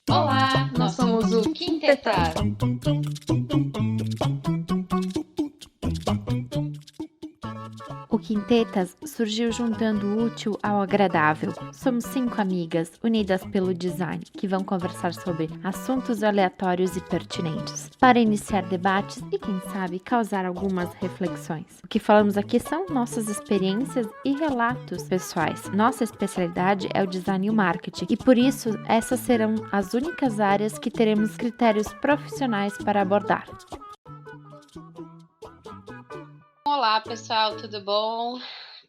Olá, nós somos o Quintetas. O Quintetas surgiu juntando o útil ao agradável. Somos 5 amigas, unidas pelo design, que vão conversar sobre assuntos aleatórios e pertinentes, para iniciar debates e, quem sabe, causar algumas reflexões. O que falamos aqui são nossas experiências e relatos pessoais. Nossa especialidade é o design e o marketing, e por isso essas serão as únicas áreas que teremos critérios profissionais para abordar. Olá, pessoal, tudo bom?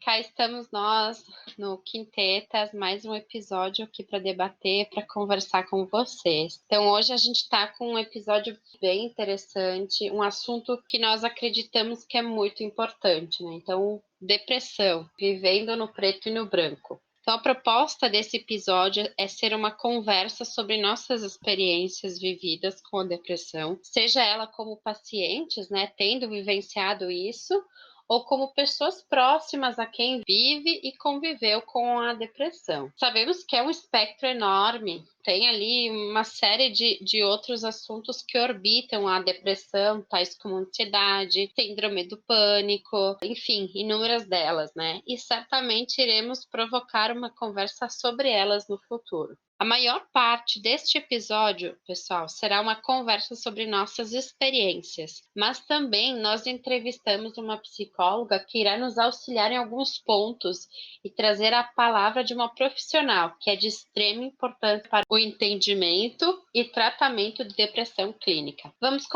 Cá estamos nós no Quintetas, mais um episódio aqui para debater, para conversar com vocês. Então, hoje a gente está com um episódio bem interessante, um assunto que nós acreditamos que é muito importante, né? Então, depressão, vivendo no preto e no branco. Então, a proposta desse episódio é ser uma conversa sobre nossas experiências vividas com a depressão, seja ela como pacientes, né, tendo vivenciado isso, ou como pessoas próximas a quem vive e conviveu com a depressão. Sabemos que é um espectro enorme, tem ali uma série de outros assuntos que orbitam a depressão, tais como ansiedade, síndrome do pânico, enfim, inúmeras delas, né? E certamente iremos provocar uma conversa sobre elas no futuro. A maior parte deste episódio, pessoal, será uma conversa sobre nossas experiências, mas também nós entrevistamos uma psicóloga que irá nos auxiliar em alguns pontos e trazer a palavra de uma profissional que é de extrema importância para o entendimento e tratamento de depressão clínica. Vamos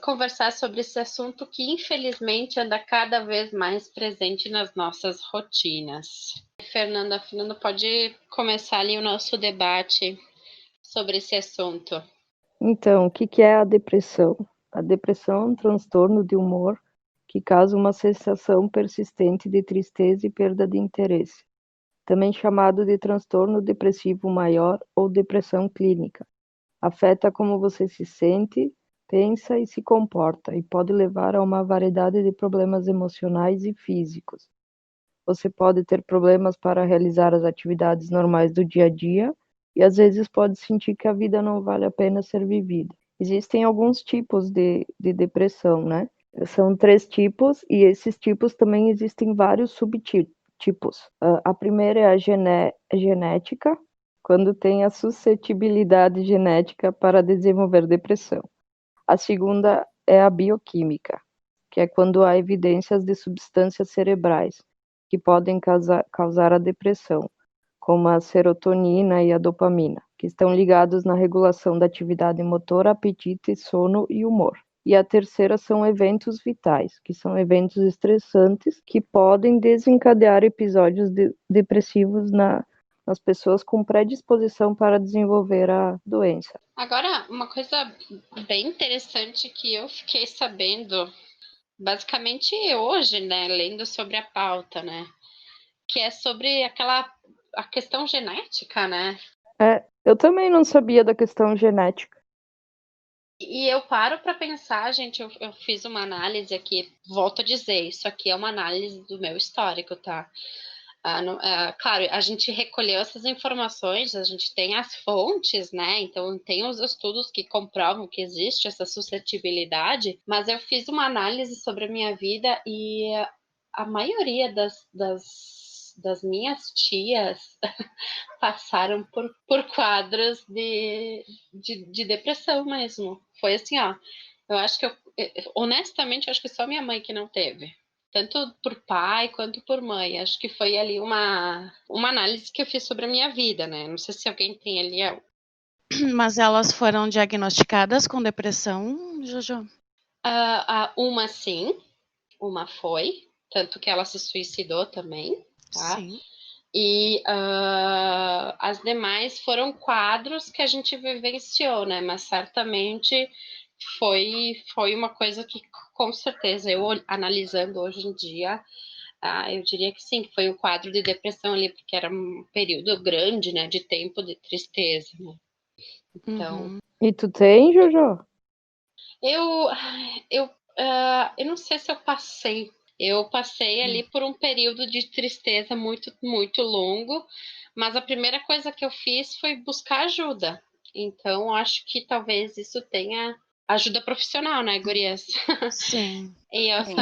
conversar sobre esse assunto que infelizmente anda cada vez mais presente nas nossas rotinas. Fernanda pode começar ali o nosso debate sobre esse assunto. Então, o que é a depressão? A depressão é um transtorno de humor que causa uma sensação persistente de tristeza e perda de interesse, também chamado de transtorno depressivo maior ou depressão clínica. Afeta como você se sente, pensa e se comporta, e pode levar a uma variedade de problemas emocionais e físicos. Você pode ter problemas para realizar as atividades normais do dia a dia e às vezes pode sentir que a vida não vale a pena ser vivida. Existem alguns tipos de depressão, né? São 3 tipos e esses tipos também existem vários subtipos. A primeira é a genética, quando tem a suscetibilidade genética para desenvolver depressão. A segunda é a bioquímica, que é quando há evidências de substâncias cerebrais que podem causar a depressão, como a serotonina e a dopamina, que estão ligados na regulação da atividade motora, apetite, sono e humor. E a terceira são eventos vitais, que são eventos estressantes que podem desencadear episódios depressivos nas pessoas com predisposição para desenvolver a doença. Agora, uma coisa bem interessante que eu fiquei sabendo, basicamente hoje, né, lendo sobre a pauta, né, que é sobre a questão genética, né? Eu também não sabia da questão genética. E eu paro para pensar, gente, eu fiz uma análise aqui, volto a dizer, isso aqui é uma análise do meu histórico, tá? Claro, a gente recolheu essas informações, a gente tem as fontes, né? Então, tem os estudos que comprovam que existe essa suscetibilidade, mas eu fiz uma análise sobre a minha vida e a maioria das minhas tias passaram por quadros de depressão mesmo. Foi assim, ó. Eu acho que honestamente, eu acho que só minha mãe que não teve. Tanto por pai quanto por mãe. Acho que foi ali uma análise que eu fiz sobre a minha vida, né? Não sei se alguém tem ali. Mas elas foram diagnosticadas com depressão, Jojo? Uma sim, uma foi. Tanto que ela se suicidou também, tá? Sim. E as demais foram quadros que a gente vivenciou, né? Mas certamente foi uma coisa que, com certeza, eu analisando hoje em dia, eu diria que sim, que foi um quadro de depressão ali, porque era um período grande, né, de tempo de tristeza, né? Então, E tu tem, Jojo? eu, eu não sei se eu passei Eu passei ali por um período de tristeza muito, muito longo, mas a primeira coisa que eu fiz foi buscar ajuda. Então, acho que talvez isso tenha ajuda profissional, né, gurias? Sim. E eu, Sim.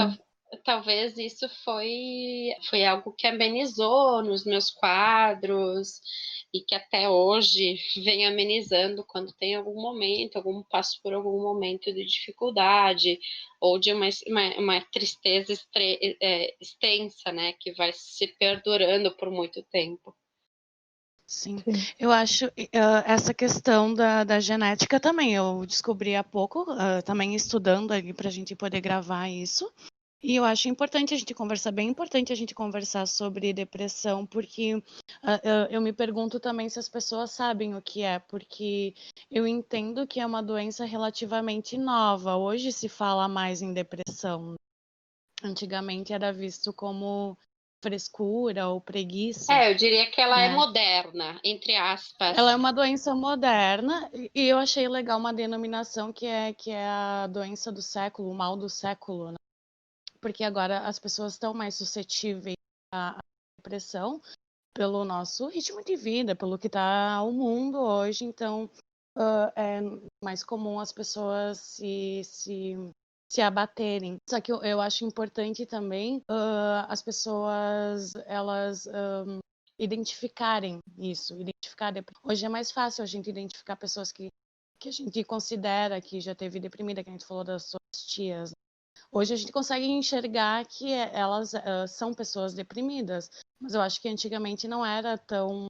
talvez isso foi algo que amenizou nos meus quadros e que até hoje vem amenizando quando tem algum momento, passo por algum momento de dificuldade ou de uma tristeza extensa, né, que vai se perdurando por muito tempo. Sim, Sim. eu acho essa questão da genética também. Eu descobri há pouco, também estudando ali para a gente poder gravar isso. E eu acho importante a gente conversar, bem importante a gente conversar sobre depressão, porque eu me pergunto também se as pessoas sabem o que é, porque eu entendo que é uma doença relativamente nova. Hoje se fala mais em depressão. Antigamente era visto como frescura ou preguiça, Eu diria que ela é né? moderna, entre aspas. Ela é uma doença moderna e eu achei legal uma denominação que é a doença do século, o mal do século, né? Porque agora as pessoas estão mais suscetíveis à depressão pelo nosso ritmo de vida, pelo que está o mundo hoje. Então, é mais comum as pessoas se abaterem. Só que eu acho importante também as pessoas elas identificarem isso, identificar. Hoje é mais fácil a gente identificar pessoas que a gente considera que já teve deprimida, que a gente falou das suas tias. Hoje a gente consegue enxergar que elas são pessoas deprimidas, mas eu acho que antigamente não era tão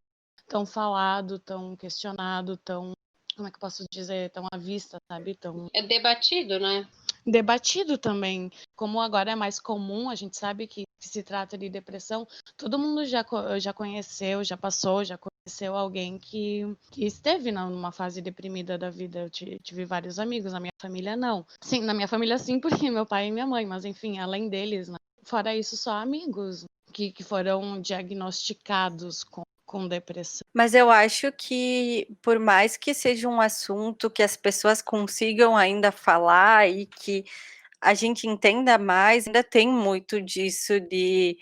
falado, tão questionado, tão, como é que eu posso dizer, tão à vista, sabe? Tão É debatido, né? debatido também. Como agora é mais comum, a gente sabe que se trata de depressão, todo mundo já conheceu, já passou, já conheceu alguém que esteve numa fase deprimida da vida. Eu tive vários amigos, na minha família não. Sim, na minha família sim, porque meu pai e minha mãe, mas enfim, além deles, né? Fora isso, só amigos que foram diagnosticados com depressão. Mas eu acho que, por mais que seja um assunto que as pessoas consigam ainda falar e que a gente entenda mais, ainda tem muito disso de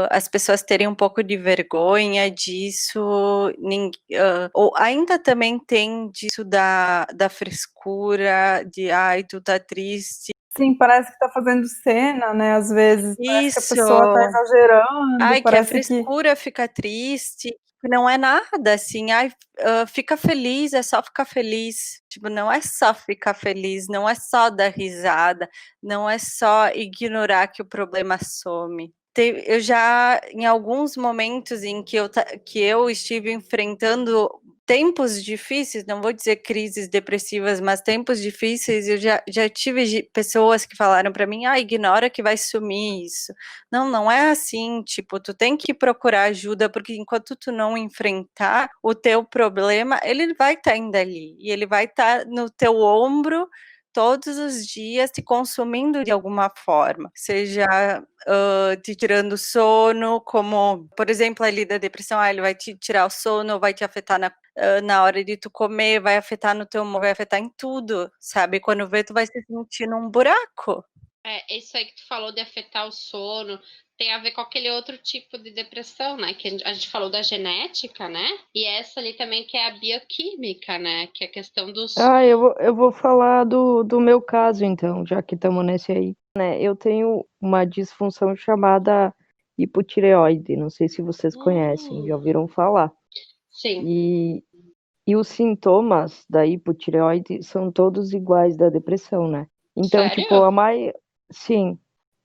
as pessoas terem um pouco de vergonha disso, ou ainda também tem disso da frescura, de ai, tu tá triste. Sim, parece que tá fazendo cena, né? Às vezes, parece que a Isso, pessoa tá exagerando, ai, que a parece que. frescura fica triste, que não é nada, assim, ai, fica feliz, é só ficar feliz. Tipo, não é só ficar feliz, não é só dar risada, não é só ignorar que o problema some. Eu já, em alguns momentos em que eu estive enfrentando tempos difíceis, não vou dizer crises depressivas, mas tempos difíceis, eu já tive pessoas que falaram para mim, ignora que vai sumir isso. Não é assim, tipo, tu tem que procurar ajuda, porque enquanto tu não enfrentar o teu problema, ele vai estar ainda ali, e ele vai estar no teu ombro todos os dias te consumindo de alguma forma, seja te tirando sono, como, por exemplo, ali da depressão, ele vai te tirar o sono, vai te afetar na hora de tu comer, vai afetar no teu humor, vai afetar em tudo, sabe? Quando vê, tu vai se sentir num buraco. Isso aí que tu falou de afetar o sono tem a ver com aquele outro tipo de depressão, né? Que a gente falou da genética, né? E essa ali também que é a bioquímica, né? Que é a questão dos. Eu vou falar do meu caso, então, já que estamos nesse aí. Né? Eu tenho uma disfunção chamada hipotireoide. Não sei se vocês conhecem, já ouviram falar. Sim. E os sintomas da hipotireoide são todos iguais da depressão, né? Então, Sério? tipo, sim.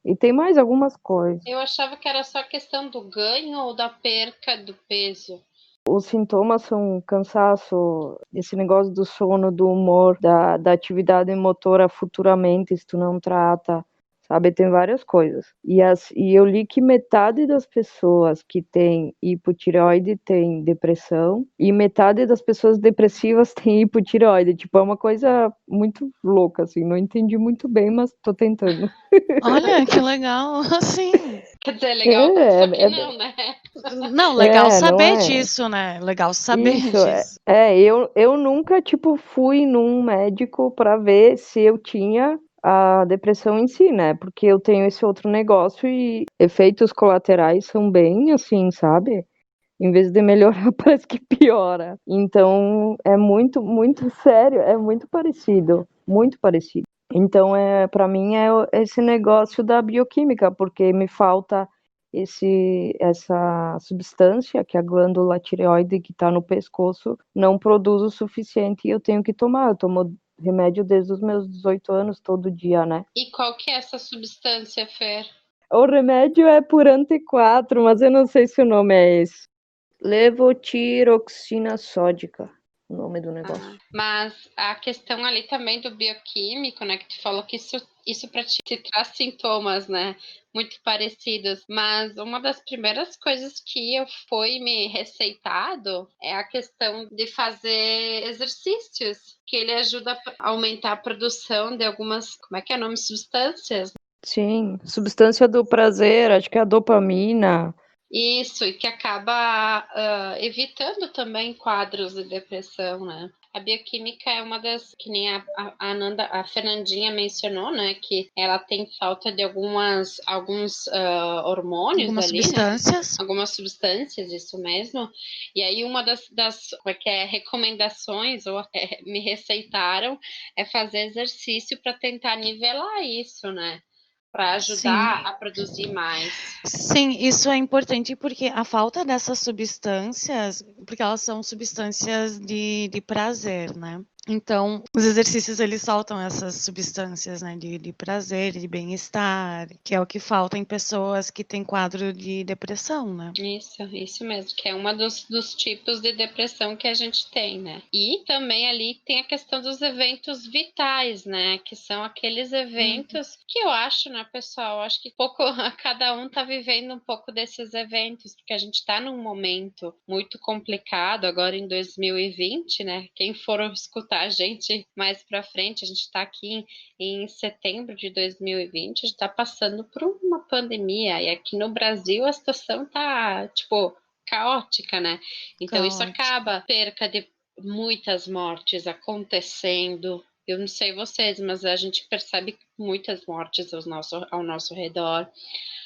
E tem mais algumas coisas. Eu achava que era só questão do ganho ou da perca do peso. Os sintomas são cansaço, esse negócio do sono, do humor, da atividade motora futuramente, se tu não trata, sabe? Tem várias coisas. E eu li que metade das pessoas que têm hipotireoide tem depressão e metade das pessoas depressivas tem hipotireoide. Tipo, é uma coisa muito louca, assim. Não entendi muito bem, mas tô tentando. Olha, que legal, assim. Quer dizer, legal, só que não, né? Não, legal não saber é? disso, né? Legal saber Isso, disso. eu nunca, tipo, fui num médico para ver se eu tinha a depressão em si, né? Porque eu tenho esse outro negócio e efeitos colaterais são bem assim, sabe? Em vez de melhorar, parece que piora. Então, é muito, muito sério, é muito parecido, muito parecido. Então, para mim é esse negócio da bioquímica, porque me falta essa substância que a glândula tireoide que está no pescoço não produz o suficiente e eu tenho que tomar. Eu tomo remédio desde os meus 18 anos, todo dia, né? E qual que é essa substância, Fer? O remédio é por anti-4, mas eu não sei se o nome é esse. Levotiroxina sódica, o nome do negócio. Mas a questão ali também do bioquímico, né? Que tu falou que isso para ti te traz sintomas, né? Muito parecidos. Mas uma das primeiras coisas que foi me receitado é a questão de fazer exercícios, que ele ajuda a aumentar a produção de algumas, como é que é o nome? Substâncias. Sim, substância do prazer, acho que é a dopamina. Isso, e que acaba evitando também quadros de depressão, né? A bioquímica é uma das, que nem a Ananda, a Fernandinha mencionou, né? Que ela tem falta de alguns hormônios Algumas ali, né? substâncias. Algumas substâncias, isso mesmo. E aí uma como é que é, recomendações ou me receitaram é fazer exercício para tentar nivelar isso, né? Para Sim. ajudar a produzir mais. Sim, isso é importante porque a falta dessas substâncias, porque elas são substâncias de prazer, né? Então, os exercícios, eles soltam essas substâncias, né, de prazer, de bem-estar, que é o que falta em pessoas que têm quadro de depressão, né? Isso mesmo, que é uma dos tipos de depressão que a gente tem, né? E também ali tem a questão dos eventos vitais, né? Que são aqueles eventos que eu acho, né, pessoal? Eu acho que pouco cada um tá vivendo um pouco desses eventos, porque a gente tá num momento muito complicado agora em 2020, né? Quem for escutar a gente mais para frente, a gente tá aqui em setembro de 2020, a gente está passando por uma pandemia, e aqui no Brasil a situação tá, tipo, caótica, né? Então isso acaba perca de muitas mortes acontecendo. Eu não sei vocês, mas a gente percebe muitas mortes ao nosso redor.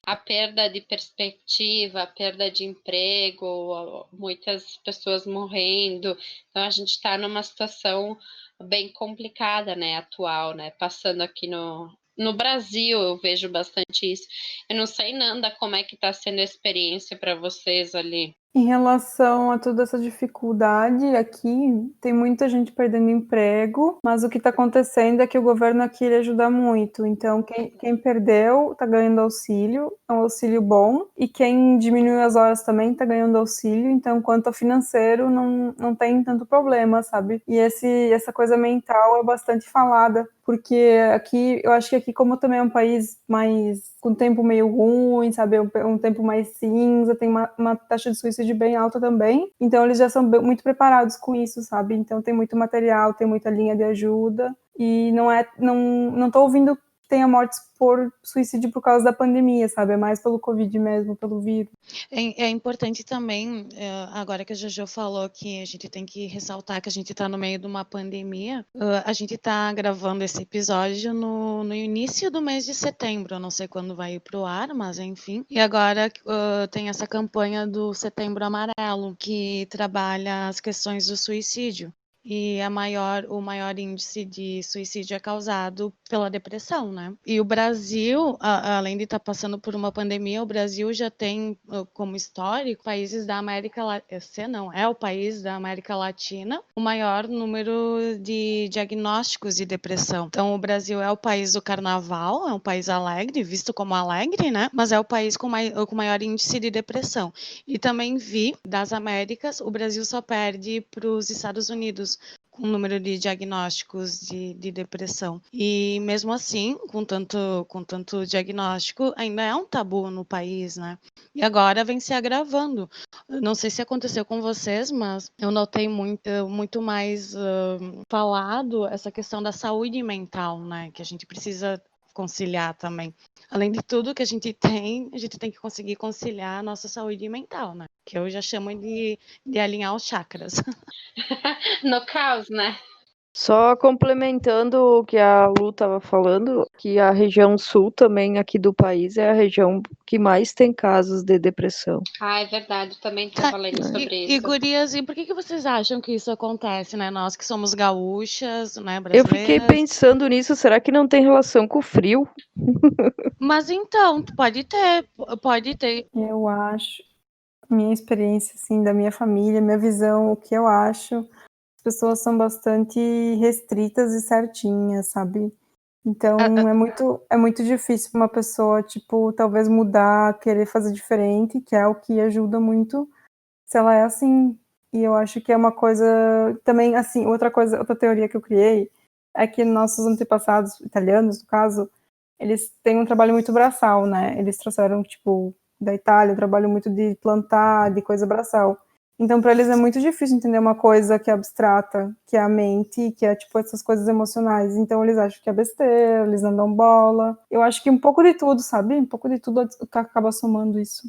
A perda de perspectiva, a perda de emprego, muitas pessoas morrendo. Então a gente está numa situação bem complicada, né, atual, né? Passando aqui no Brasil, eu vejo bastante isso. Eu não sei, Nanda, como é que está sendo a experiência para vocês ali. Em relação a toda essa dificuldade aqui, tem muita gente perdendo emprego, mas o que está acontecendo é que o governo aqui ele ajuda muito. Então, quem perdeu está ganhando auxílio, é um auxílio bom, e quem diminuiu as horas também está ganhando auxílio. Então, quanto ao financeiro, não tem tanto problema, sabe? E essa coisa mental é bastante falada, porque aqui, eu acho que aqui, como também é um país mais com tempo meio ruim, sabe, um tempo mais cinza, tem uma taxa de suicídio bem alta também, então eles já são muito preparados com isso, sabe, então tem muito material, tem muita linha de ajuda, e não tô ouvindo que tenha mortes por suicídio por causa da pandemia, sabe, é mais pelo Covid mesmo, pelo vírus. É importante também, agora que a Jojo falou que a gente tem que ressaltar que a gente está no meio de uma pandemia, a gente está gravando esse episódio no início do mês de setembro, eu não sei quando vai ir para o ar, mas enfim. E agora tem essa campanha do Setembro Amarelo, que trabalha as questões do suicídio. E o maior índice de suicídio é causado pela depressão, né? E o Brasil, além de estar passando por uma pandemia, o Brasil já tem como histórico países da América Latina, é o país da América Latina, o maior número de diagnósticos de depressão. Então, o Brasil é o país do carnaval, é um país alegre, visto como alegre, né? Mas é o país com maior índice de depressão. E também vi, das Américas, o Brasil só perde para os Estados Unidos com o número de diagnósticos de depressão. E mesmo assim, com tanto diagnóstico, ainda é um tabu no país, né? E agora vem se agravando. Não sei se aconteceu com vocês, mas eu notei muito mais falado essa questão da saúde mental, né? Que a gente precisa conciliar também. Além de tudo que a gente tem que conseguir conciliar a nossa saúde mental, né? Que eu já chamo de alinhar os chakras. No caos, né? Só complementando o que a Lu estava falando, que a região sul também aqui do país é a região que mais tem casos de depressão. Ah, é verdade, também Tá, estava lendo sobre e isso. gurias, e por que vocês acham que isso acontece, né? Nós que somos gaúchas, né, Eu fiquei brasileiras. pensando nisso, será que não tem relação com o frio? Mas então, pode ter. Eu acho, minha experiência, assim, da minha família, minha visão, o que eu acho, as pessoas são bastante restritas e certinhas, sabe? Então, é muito difícil para uma pessoa, tipo, talvez mudar, querer fazer diferente, que é o que ajuda muito se ela é assim. E eu acho que é uma coisa também, assim, outra teoria que eu criei é que nossos antepassados italianos, no caso, eles têm um trabalho muito braçal, né? Eles trouxeram, tipo, da Itália, trabalho muito de plantar, de coisa braçal. Então, para eles é muito difícil entender uma coisa que é abstrata, que é a mente, que é, tipo, essas coisas emocionais. Então, eles acham que é besteira, eles não dão bola. Eu acho que um pouco de tudo, sabe? Um pouco de tudo acaba somando isso.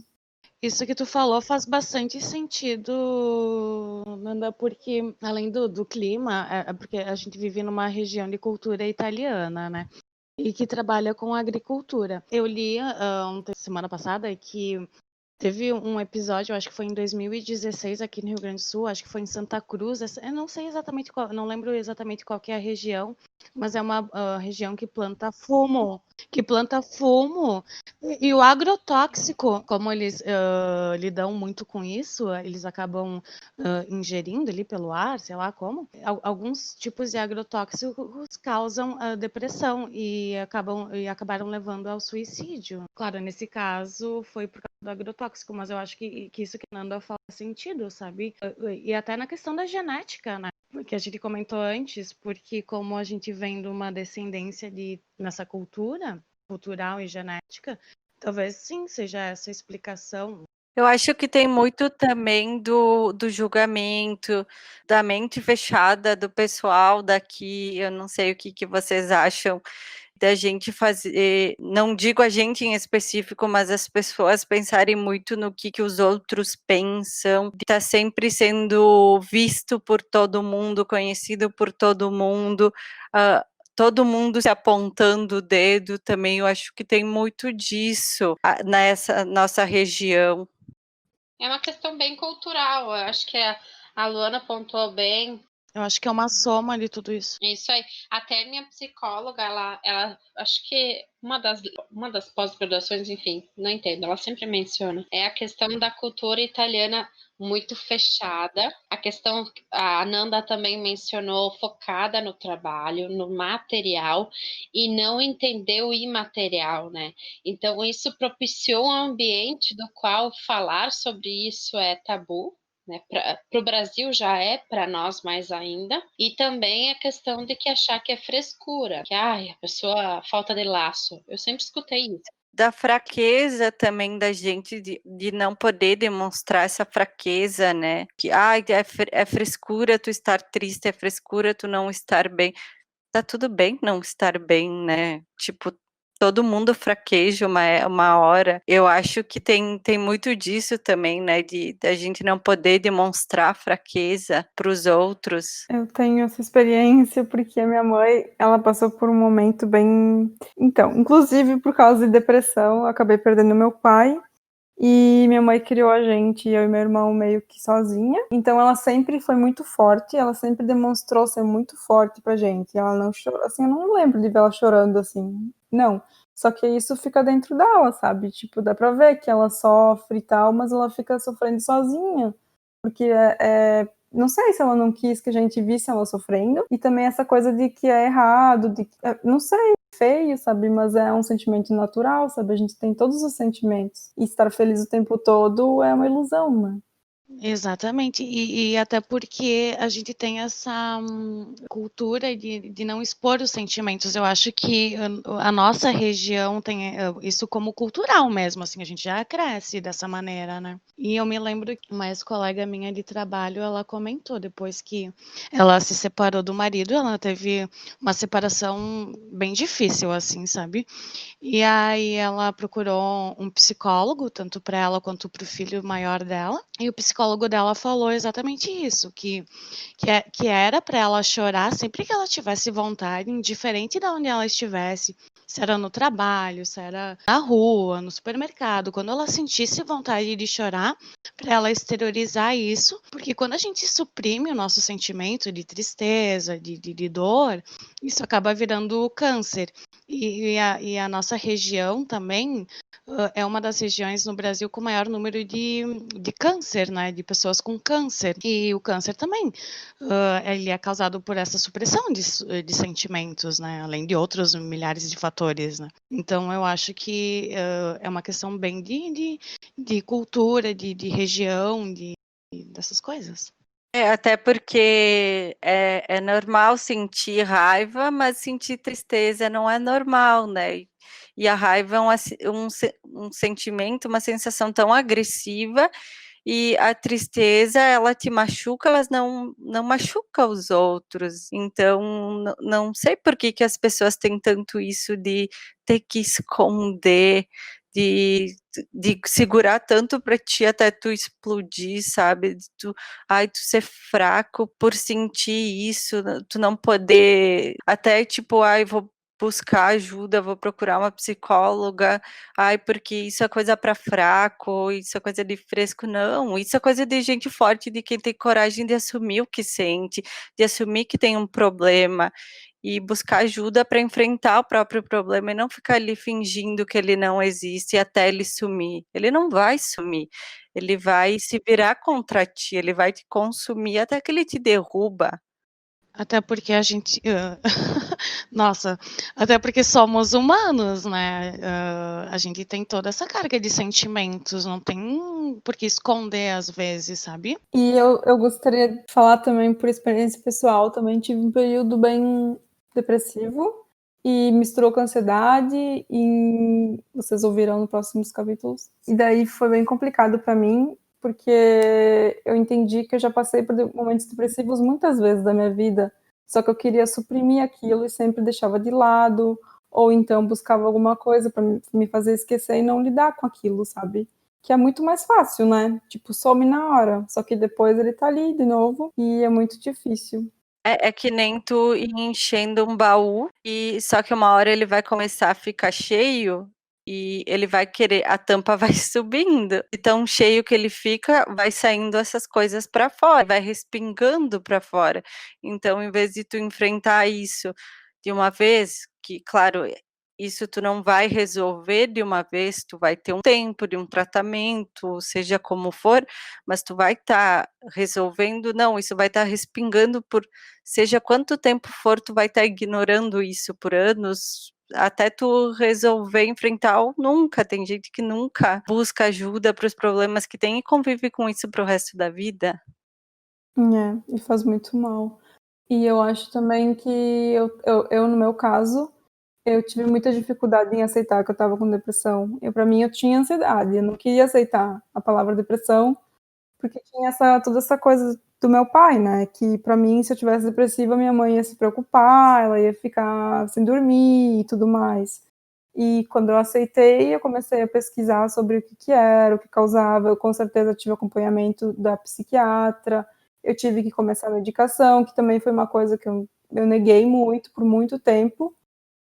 Isso que tu falou faz bastante sentido, Nanda, porque além do clima, é porque a gente vive numa região de cultura italiana, né? E que trabalha com agricultura. Eu li semana passada que teve um episódio, eu acho que foi em 2016 aqui no Rio Grande do Sul, acho que foi em Santa Cruz. Eu não sei exatamente qual, não lembro exatamente qual que é a região, mas é uma região que planta fumo. E o agrotóxico, como eles lidam muito com isso, eles acabam ingerindo ali pelo ar, sei lá como. Alguns tipos de agrotóxicos causam depressão e acabaram levando ao suicídio. Claro, nesse caso foi por causa do agrotóxico, mas eu acho que isso que a Nanda fala faz sentido, sabe? E até na questão da genética, né? Que a gente comentou antes, porque como a gente vem de uma descendência nessa cultural e genética, talvez sim seja essa a explicação. Eu acho que tem muito também do julgamento, da mente fechada do pessoal daqui. Eu não sei o que vocês acham da gente fazer, não digo a gente em específico, mas as pessoas pensarem muito no que os outros pensam, de estar sempre sendo visto por todo mundo, conhecido por todo mundo se apontando o dedo também. Eu acho que tem muito disso nessa nossa região. É uma questão bem cultural. Eu acho que a Luana pontuou bem. Eu acho que é uma soma de tudo isso. Isso aí. Até minha psicóloga, ela acho que uma das pós-graduações, enfim, não entendo, ela sempre menciona, é a questão da cultura italiana muito fechada. A questão, a Nanda também mencionou, focada no trabalho, no material, e não entender o imaterial, né? Então, isso propiciou um ambiente do qual falar sobre isso é tabu, né? Para o Brasil já é, para nós mais ainda, e também a questão de que achar que é frescura, que ai, a pessoa falta de laço. Eu sempre escutei isso. Da fraqueza também da gente de não poder demonstrar essa fraqueza, né? Que é frescura tu estar triste, é frescura tu não estar bem. Tá tudo bem não estar bem, né? Tipo, todo mundo fraqueja uma hora. Eu acho que tem muito disso também, né? Da gente não poder demonstrar fraqueza para os outros. Eu tenho essa experiência porque a minha mãe, ela passou por um momento bem... Então, inclusive por causa de depressão, eu acabei perdendo meu pai e minha mãe criou a gente, eu e meu irmão, meio que sozinha. Então ela sempre foi muito forte, ela sempre demonstrou ser muito forte pra gente. Ela não chorou, assim, eu não lembro de ver ela chorando assim, não. Só que isso fica dentro dela, sabe? Tipo, dá pra ver que ela sofre e tal, mas ela fica sofrendo sozinha. Porque não sei se ela não quis que a gente visse ela sofrendo, e também essa coisa de que é errado, não sei, feio, sabe, mas é um sentimento natural, sabe, a gente tem todos os sentimentos, e estar feliz o tempo todo é uma ilusão, né? Exatamente, e até porque a gente tem essa cultura de não expor os sentimentos. Eu acho que a nossa região tem isso como cultural mesmo, assim, a gente já cresce dessa maneira, né? E eu me lembro que uma ex-colega minha de trabalho, ela comentou depois que ela se separou do marido, ela teve uma separação bem difícil, assim, sabe? E aí ela procurou um psicólogo, tanto para ela quanto para o filho maior dela. E o psicólogo psicólogo dela falou exatamente isso, que era para ela chorar sempre que ela tivesse vontade, indiferente de onde ela estivesse, se era no trabalho, se era na rua, no supermercado, quando ela sentisse vontade de chorar, para ela exteriorizar isso, porque quando a gente suprime o nosso sentimento de tristeza, de dor, isso acaba virando câncer. E a nossa região também é uma das regiões no Brasil com maior número de câncer, né? De pessoas com câncer. E o câncer também, ele é causado por essa supressão de sentimentos, né? Além de outros milhares de fatores, né? Então, eu acho que é uma questão bem de cultura, de região, dessas coisas. Até porque é normal sentir raiva, mas sentir tristeza não é normal, né? E a raiva é um sentimento, uma sensação tão agressiva, e a tristeza, ela te machuca, mas não machuca os outros. Então, não sei por que as pessoas têm tanto isso de ter que esconder, de segurar tanto para ti até tu explodir, sabe? Tu ser fraco por sentir isso, tu não poder, até tipo, vou buscar ajuda, vou procurar uma psicóloga, porque isso é coisa para fraco, isso é coisa de fresco. Não, isso é coisa de gente forte, de quem tem coragem de assumir o que sente, de assumir que tem um problema e buscar ajuda para enfrentar o próprio problema e não ficar ali fingindo que ele não existe até ele sumir. Ele não vai sumir, ele vai se virar contra ti, ele vai te consumir até que ele te derruba. Até porque a gente. Nossa, até porque somos humanos, né? A gente tem toda essa carga de sentimentos, não tem por que esconder às vezes, sabe? E eu gostaria de falar também por experiência pessoal, também tive um período bem depressivo e misturou com ansiedade e vocês ouvirão nos próximos capítulos. E daí foi bem complicado para mim, porque eu entendi que eu já passei por momentos depressivos muitas vezes da minha vida, só que eu queria suprimir aquilo e sempre deixava de lado, ou então buscava alguma coisa para me fazer esquecer e não lidar com aquilo, sabe? Que é muito mais fácil, né? Tipo, some na hora. Só que depois ele tá ali de novo e é muito difícil. É que nem tu ir enchendo um baú, e só que uma hora ele vai começar a ficar cheio e ele vai querer, a tampa vai subindo. E tão cheio que ele fica, vai saindo essas coisas para fora, vai respingando para fora. Então, em vez de tu enfrentar isso de uma vez, que claro, isso tu não vai resolver de uma vez, tu vai ter um tempo de um tratamento, seja como for, mas tu vai estar resolvendo, não, isso vai estar respingando por seja quanto tempo for, tu vai estar ignorando isso por anos, até tu resolver enfrentar ou nunca. Tem gente que nunca busca ajuda para os problemas que tem e convive com isso para o resto da vida. É, e faz muito mal. E eu acho também que no meu caso, eu tive muita dificuldade em aceitar que eu estava com depressão. Para mim, eu tinha ansiedade, eu não queria aceitar a palavra depressão, porque tinha toda essa coisa do meu pai, né? Que para mim, se eu tivesse depressiva, minha mãe ia se preocupar, ela ia ficar sem dormir e tudo mais. E quando eu aceitei, eu comecei a pesquisar sobre o que era, o que causava. Eu com certeza tive acompanhamento da psiquiatra. Eu tive que começar a medicação, que também foi uma coisa que eu neguei muito por muito tempo,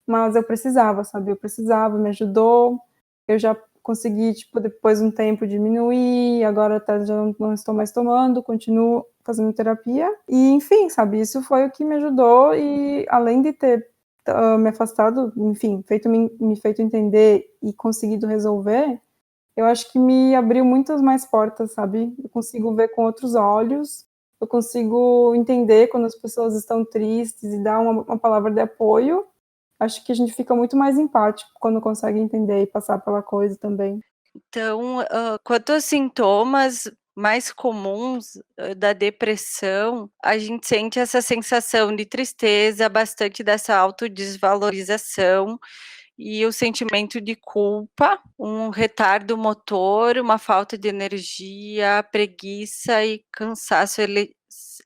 mas eu precisava, sabe? Eu precisava, me ajudou. Eu já consegui, tipo, depois de um tempo diminuir, agora já não estou mais tomando, continuo fazendo terapia. E, enfim, sabe, isso foi o que me ajudou e além de ter me afastado, enfim, me feito entender e conseguido resolver, eu acho que me abriu muitas mais portas, sabe? Eu consigo ver com outros olhos, eu consigo entender quando as pessoas estão tristes e dar uma palavra de apoio. Acho que a gente fica muito mais empático quando consegue entender e passar pela coisa também. Então, quanto aos sintomas mais comuns, da depressão, a gente sente essa sensação de tristeza, bastante dessa autodesvalorização e o sentimento de culpa, um retardo motor, uma falta de energia, preguiça e cansaço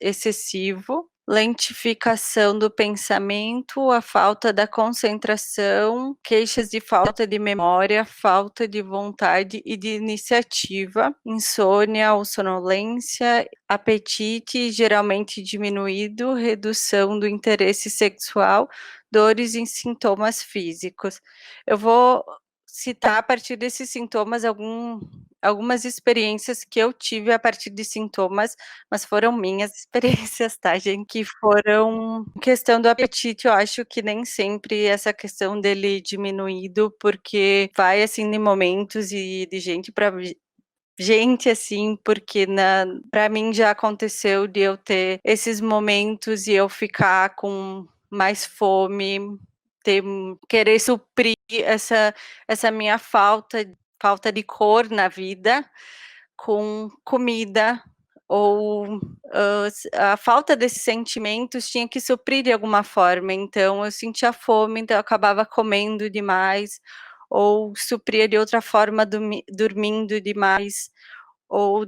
excessivo. lentificação do pensamento, a falta da concentração, queixas de falta de memória, falta de vontade e de iniciativa, insônia ou sonolência, apetite geralmente diminuído, redução do interesse sexual, dores e sintomas físicos. Eu vou citar a partir desses sintomas algumas experiências que eu tive a partir de sintomas, mas foram minhas experiências, tá, gente? Que foram questão do apetite, eu acho que nem sempre essa questão dele diminuído, porque vai assim em momentos e de gente para gente, assim, porque para mim já aconteceu de eu ter esses momentos e eu ficar com mais fome, querer suprir essa minha falta de cor na vida com comida ou a falta desses sentimentos tinha que suprir de alguma forma, então eu sentia fome, então eu acabava comendo demais, ou supria de outra forma dormindo demais, ou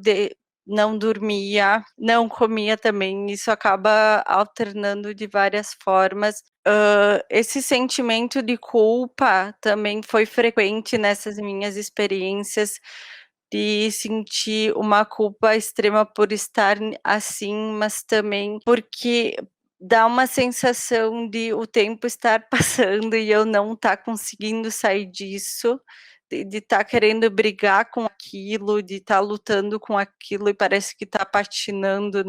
não dormia, não comia também, isso acaba alternando de várias formas. Esse sentimento de culpa também foi frequente nessas minhas experiências, de sentir uma culpa extrema por estar assim, mas também porque dá uma sensação de o tempo estar passando e eu não estar conseguindo sair disso, de estar querendo brigar com aquilo, de estar lutando com aquilo e parece que está patinando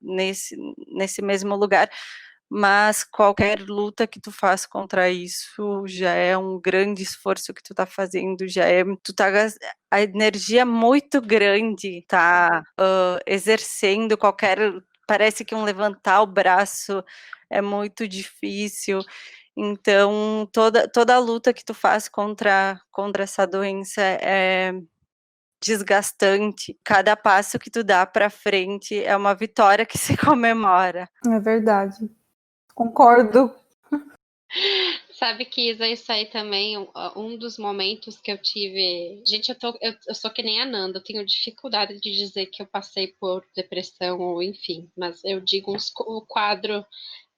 nesse mesmo lugar, mas qualquer luta que tu faz contra isso já é um grande esforço que tu tá fazendo, tu tá a energia muito grande, tá exercendo parece que levantar o braço é muito difícil, então toda a luta que tu faz contra essa doença é desgastante, cada passo que tu dá para frente é uma vitória que se comemora. É verdade. Concordo. Sabe que isso aí também, um dos momentos que eu tive. Gente, eu sou que nem a Nanda, eu tenho dificuldade de dizer que eu passei por depressão, ou enfim, mas eu digo o quadro,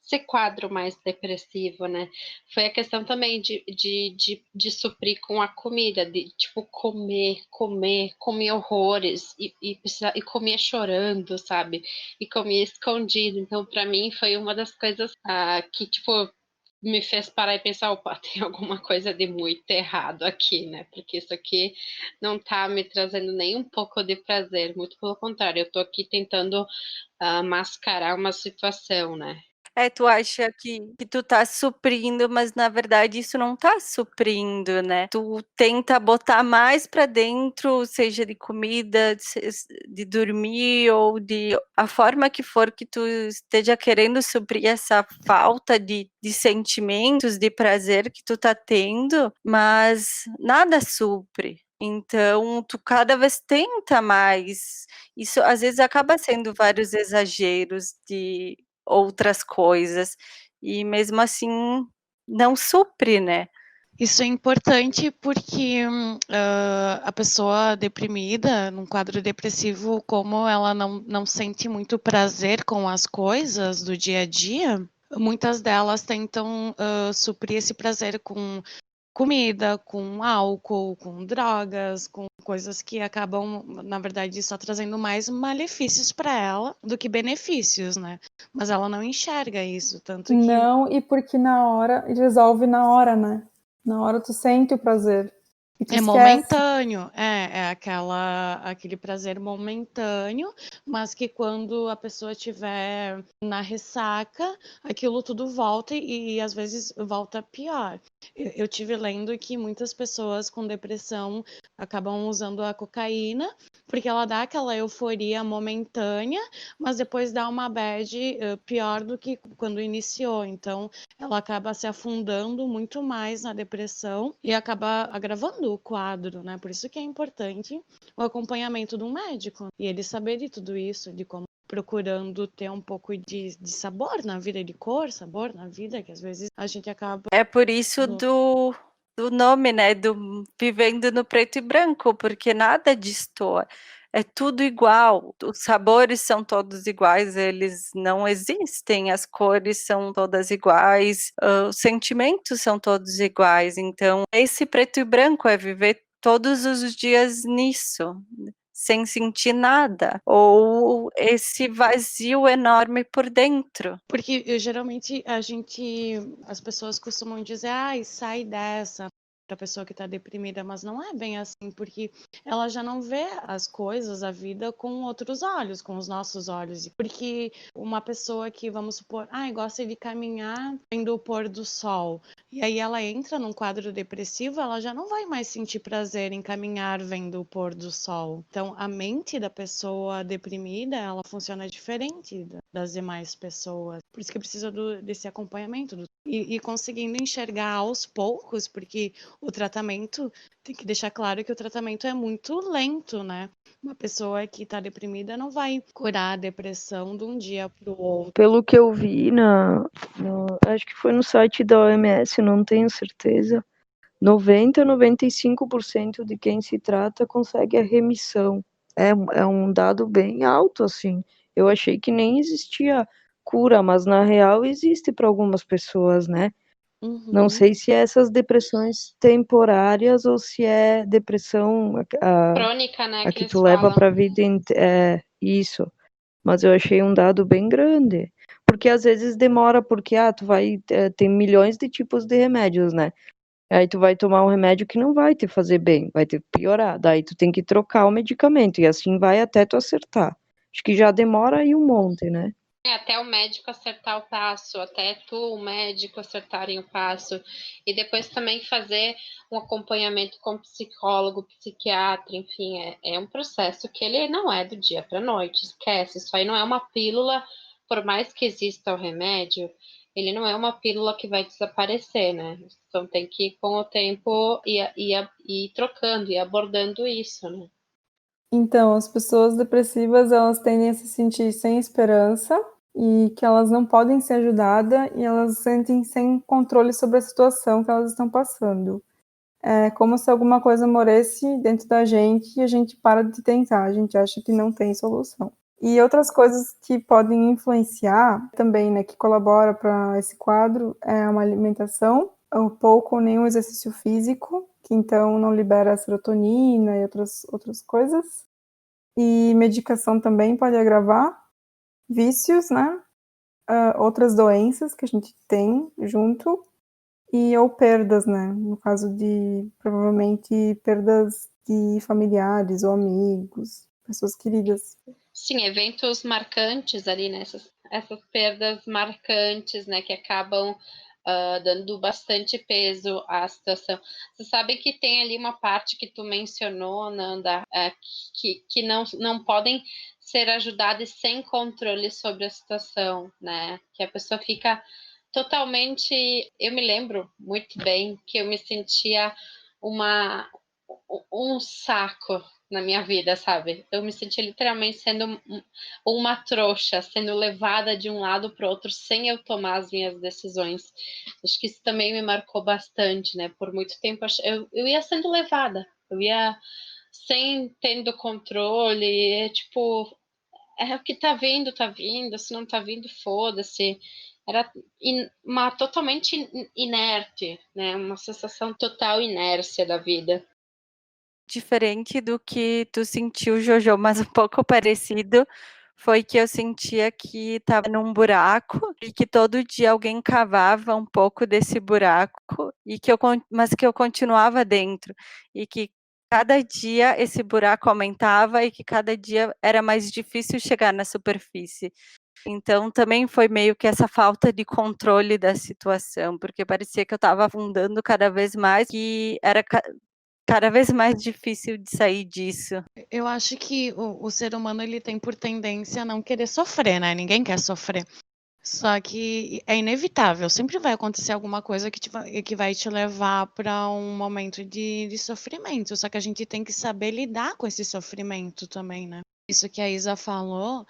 esse quadro mais depressivo, né? Foi a questão também de suprir com a comida, de tipo comer horrores e comia chorando, sabe? E comia escondido. Então, para mim, foi uma das coisas que, tipo, me fez parar e pensar, opa, tem alguma coisa de muito errado aqui, né? Porque isso aqui não tá me trazendo nem um pouco de prazer, muito pelo contrário, eu tô aqui tentando mascarar uma situação, né? Tu acha que tu tá suprindo, mas na verdade isso não tá suprindo, né? Tu tenta botar mais pra dentro, seja de comida, de dormir ou de a forma que for que tu esteja querendo suprir essa falta de sentimentos, de prazer que tu tá tendo, mas nada supre. Então, tu cada vez tenta mais. Isso às vezes acaba sendo vários exageros de outras coisas, e mesmo assim não supre, né. Isso é importante porque a pessoa deprimida, num quadro depressivo, como ela não sente muito prazer com as coisas do dia a dia, muitas delas tentam suprir esse prazer com comida, com álcool, com drogas, com coisas que acabam, na verdade, só trazendo mais malefícios para ela do que benefícios, né? Mas ela não enxerga isso, tanto que Não, e porque na hora, resolve na hora, né? Na hora tu sente o prazer. E tu é esquece. momentâneo, é aquele prazer momentâneo, mas que quando a pessoa estiver na ressaca, aquilo tudo volta e às vezes volta pior. Eu tive lendo que muitas pessoas com depressão acabam usando a cocaína, porque ela dá aquela euforia momentânea, mas depois dá uma bad pior do que quando iniciou. Então, ela acaba se afundando muito mais na depressão e acaba agravando o quadro, né? Por isso que é importante o acompanhamento de um médico e ele saber de tudo isso, de como procurando ter um pouco de sabor na vida, de cor, sabor na vida, que às vezes a gente acaba... É por isso do nome, né, do vivendo no preto e branco, porque nada destoa. é tudo igual, os sabores são todos iguais, eles não existem, as cores são todas iguais, os sentimentos são todos iguais, então esse preto e branco é viver todos os dias nisso, sem sentir nada, ou esse vazio enorme por dentro. Porque geralmente as pessoas costumam dizer, ai, sai dessa, para a pessoa que está deprimida, mas não é bem assim, porque ela já não vê as coisas, a vida com outros olhos, com os nossos olhos. Porque uma pessoa que, vamos supor, ai, gosta de caminhar vendo o pôr do sol, e aí ela entra num quadro depressivo, ela já não vai mais sentir prazer em caminhar vendo o pôr do sol. Então, a mente da pessoa deprimida, ela funciona diferente das demais pessoas. Por isso que precisa desse acompanhamento e conseguindo enxergar aos poucos, porque o tratamento, tem que deixar claro que o tratamento é muito lento, né? Uma pessoa que está deprimida não vai curar a depressão de um dia para o outro. Pelo que eu vi, acho que foi no site da OMS, não tenho certeza, 95% de quem se trata consegue a remissão. É um dado bem alto, assim. Eu achei que nem existia cura, mas na real existe para algumas pessoas, né? Não sei se é essas depressões temporárias ou se é depressão Crônica, né, a que que eles tu leva falam. para a vida inteira. Isso. Mas eu achei um dado bem grande. Porque às vezes demora, porque tem milhões de tipos de remédios, né? Aí tu vai tomar um remédio que não vai te fazer bem, vai te piorar. Daí tu tem que trocar o medicamento, e assim vai até tu acertar. Acho que já demora aí um monte, né? Até o médico acertar o passo, até tu, o médico, acertarem o passo. E depois também fazer um acompanhamento com psicólogo, psiquiatra, enfim, é um processo que ele não é do dia para a noite, esquece. Isso aí não é uma pílula, por mais que exista o remédio, ele não é uma pílula que vai desaparecer, né? Então tem que ir com o tempo ir trocando e abordando isso, né? Então, as pessoas depressivas, elas tendem a se sentir sem esperança e que elas não podem ser ajudadas e elas sentem sem controle sobre a situação que elas estão passando. É como se alguma coisa morresse dentro da gente e a gente para de tentar, a gente acha que não tem solução. E outras coisas que podem influenciar também, né, que colabora para esse quadro, é uma alimentação, ou pouco ou nenhum exercício físico, que então não libera serotonina e outras coisas. E medicação também pode agravar. Vícios, né? Outras doenças que a gente tem junto. Ou perdas, né? No caso de, provavelmente, perdas de familiares ou amigos, pessoas queridas. Sim, eventos marcantes ali, né? Essas perdas marcantes, né? Que acabam dando bastante peso à situação. Você sabe que tem ali uma parte que tu mencionou, Nanda, que não podem ser ajudadas sem controle sobre a situação, né? Que a pessoa fica totalmente... Eu me lembro muito bem que eu me sentia um saco na minha vida, sabe? Eu me sentia literalmente sendo uma trouxa, sendo levada de um lado para o outro sem eu tomar as minhas decisões. Acho que isso também me marcou bastante, né? Por muito tempo eu ia sendo levada, eu ia sem tendo controle, tipo, o que tá vindo, se não tá vindo, foda-se. Era uma totalmente inerte, né? Uma sensação total inércia da vida. Diferente do que tu sentiu, Jojo, mas um pouco parecido, foi que eu sentia que estava num buraco e que todo dia alguém cavava um pouco desse buraco mas que eu continuava dentro e que cada dia esse buraco aumentava e que cada dia era mais difícil chegar na superfície. Então também foi meio que essa falta de controle da situação, porque parecia que eu estava afundando cada vez mais e era cada vez mais difícil de sair disso. Eu acho que o ser humano ele tem por tendência a não querer sofrer, né? Ninguém quer sofrer. Só que é inevitável, sempre vai acontecer alguma coisa que vai te levar para um momento de sofrimento. Só que a gente tem que saber lidar com esse sofrimento também, né? Isso que a Isa falou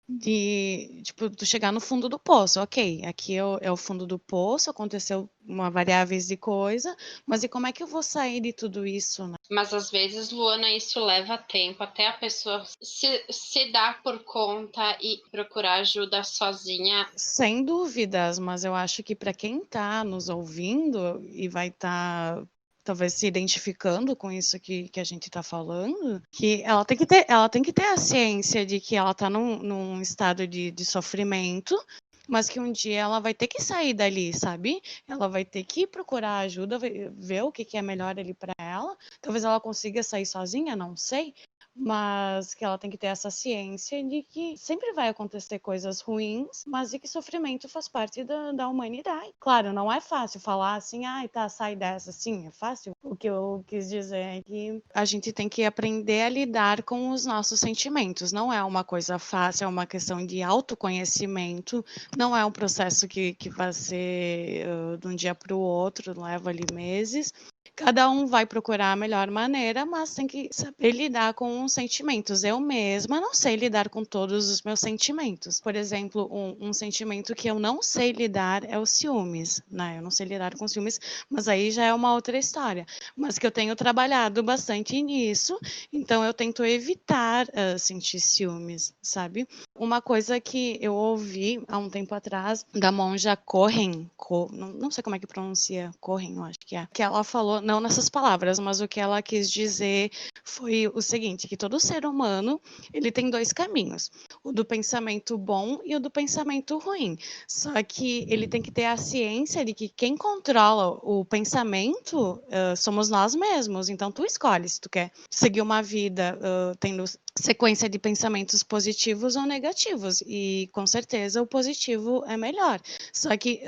de, tipo, tu chegar no fundo do poço. Ok, aqui é o fundo do poço, aconteceu uma variáveis de coisa, mas e como é que eu vou sair de tudo isso, né? Mas às vezes, Luana, isso leva tempo até a pessoa se dar por conta e procurar ajuda sozinha. Sem dúvidas, mas eu acho que para quem está nos ouvindo e vai estar talvez se identificando com isso que a gente está falando, que ela tem que ter a ciência de que ela está num estado de sofrimento, mas que um dia ela vai ter que sair dali, sabe? Ela vai ter que procurar ajuda, ver o que é melhor ali para ela. Talvez ela consiga sair sozinha, não sei. Mas que ela tem que ter essa ciência de que sempre vai acontecer coisas ruins, mas de que sofrimento faz parte da humanidade. Claro, não é fácil falar assim, ai, tá, sai dessa. Sim, é fácil. O que eu quis dizer é que a gente tem que aprender a lidar com os nossos sentimentos. Não é uma coisa fácil, é uma questão de autoconhecimento, não é um processo que vai ser de um dia para o outro, leva ali meses. Cada um vai procurar a melhor maneira, mas tem que saber lidar com os sentimentos. Eu mesma não sei lidar com todos os meus sentimentos. Por exemplo, um sentimento que eu não sei lidar é o ciúmes, né? Eu não sei lidar com ciúmes, mas aí já é uma outra história. Mas que eu tenho trabalhado bastante nisso, então eu tento evitar sentir ciúmes, sabe? Uma coisa que eu ouvi há um tempo atrás da monja Kohen, não sei como é que pronuncia Kohen, eu acho que ela falou, não nessas palavras, mas o que ela quis dizer foi o seguinte, que todo ser humano, ele tem dois caminhos, o do pensamento bom e o do pensamento ruim. Só que ele tem que ter a ciência de que quem controla o pensamento somos nós mesmos. Então tu escolhe se tu quer seguir uma vida tendo sequência de pensamentos positivos ou negativos. E com certeza o positivo é melhor. Só que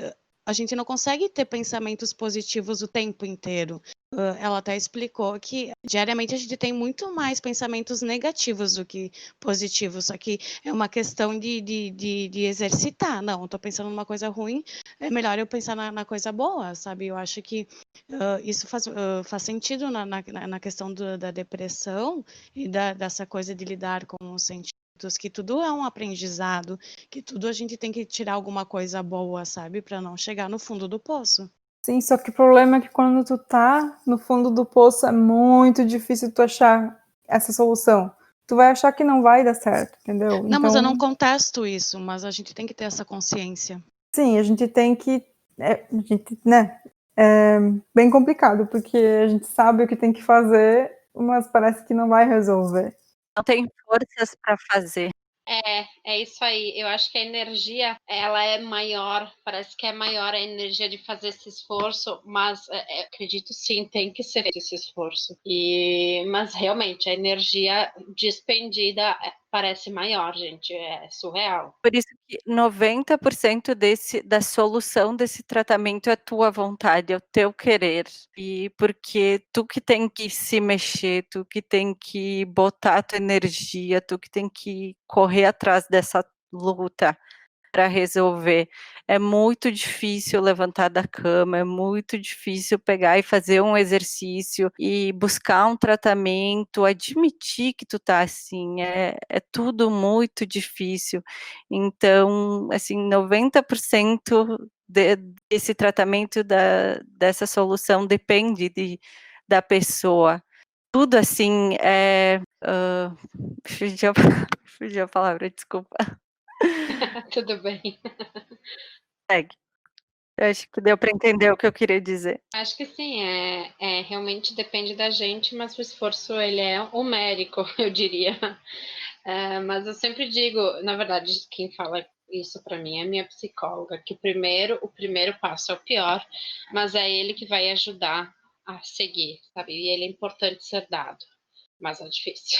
a gente não consegue ter pensamentos positivos o tempo inteiro. Ela até explicou que diariamente a gente tem muito mais pensamentos negativos do que positivos, só que é uma questão de exercitar. Não, estou pensando numa coisa ruim, é melhor eu pensar na coisa boa, sabe? Eu acho que isso faz sentido na questão da depressão e dessa coisa de lidar com os sentimentos, que tudo é um aprendizado, que tudo a gente tem que tirar alguma coisa boa, sabe? Para não chegar no fundo do poço. Sim, só que o problema é que quando tu tá no fundo do poço é muito difícil tu achar essa solução. Tu vai achar que não vai dar certo, entendeu? Não, mas eu não contesto isso, mas a gente tem que ter essa consciência. Sim, a gente tem que, né, é bem complicado, porque a gente sabe o que tem que fazer, mas parece que não vai resolver. Não tem forças para fazer. É isso aí. Eu acho que a energia, ela é maior, parece que é maior a energia de fazer esse esforço, mas acredito sim, tem que ser feito esse esforço. Mas realmente, a energia despendida parece maior, gente, é surreal. Por isso que 90% da solução desse tratamento é a tua vontade, é o teu querer. E porque tu que tem que se mexer, tu que tem que botar a tua energia, tu que tem que correr atrás dessa luta para resolver. É muito difícil levantar da cama, é muito difícil pegar e fazer um exercício e buscar um tratamento, admitir que tu tá assim, é tudo muito difícil. Então, assim, 90% desse tratamento, dessa solução depende da pessoa. Tudo assim, fugiu a palavra, desculpa. Tudo bem. Segue. Eu acho que deu para entender o que eu queria dizer. Acho que sim, realmente depende da gente, mas o esforço ele é homérico, eu diria. Mas eu sempre digo, na verdade, quem fala isso para mim é minha psicóloga, que o primeiro passo é o pior, mas é ele que vai ajudar a seguir, sabe? E ele é importante ser dado, mas é difícil.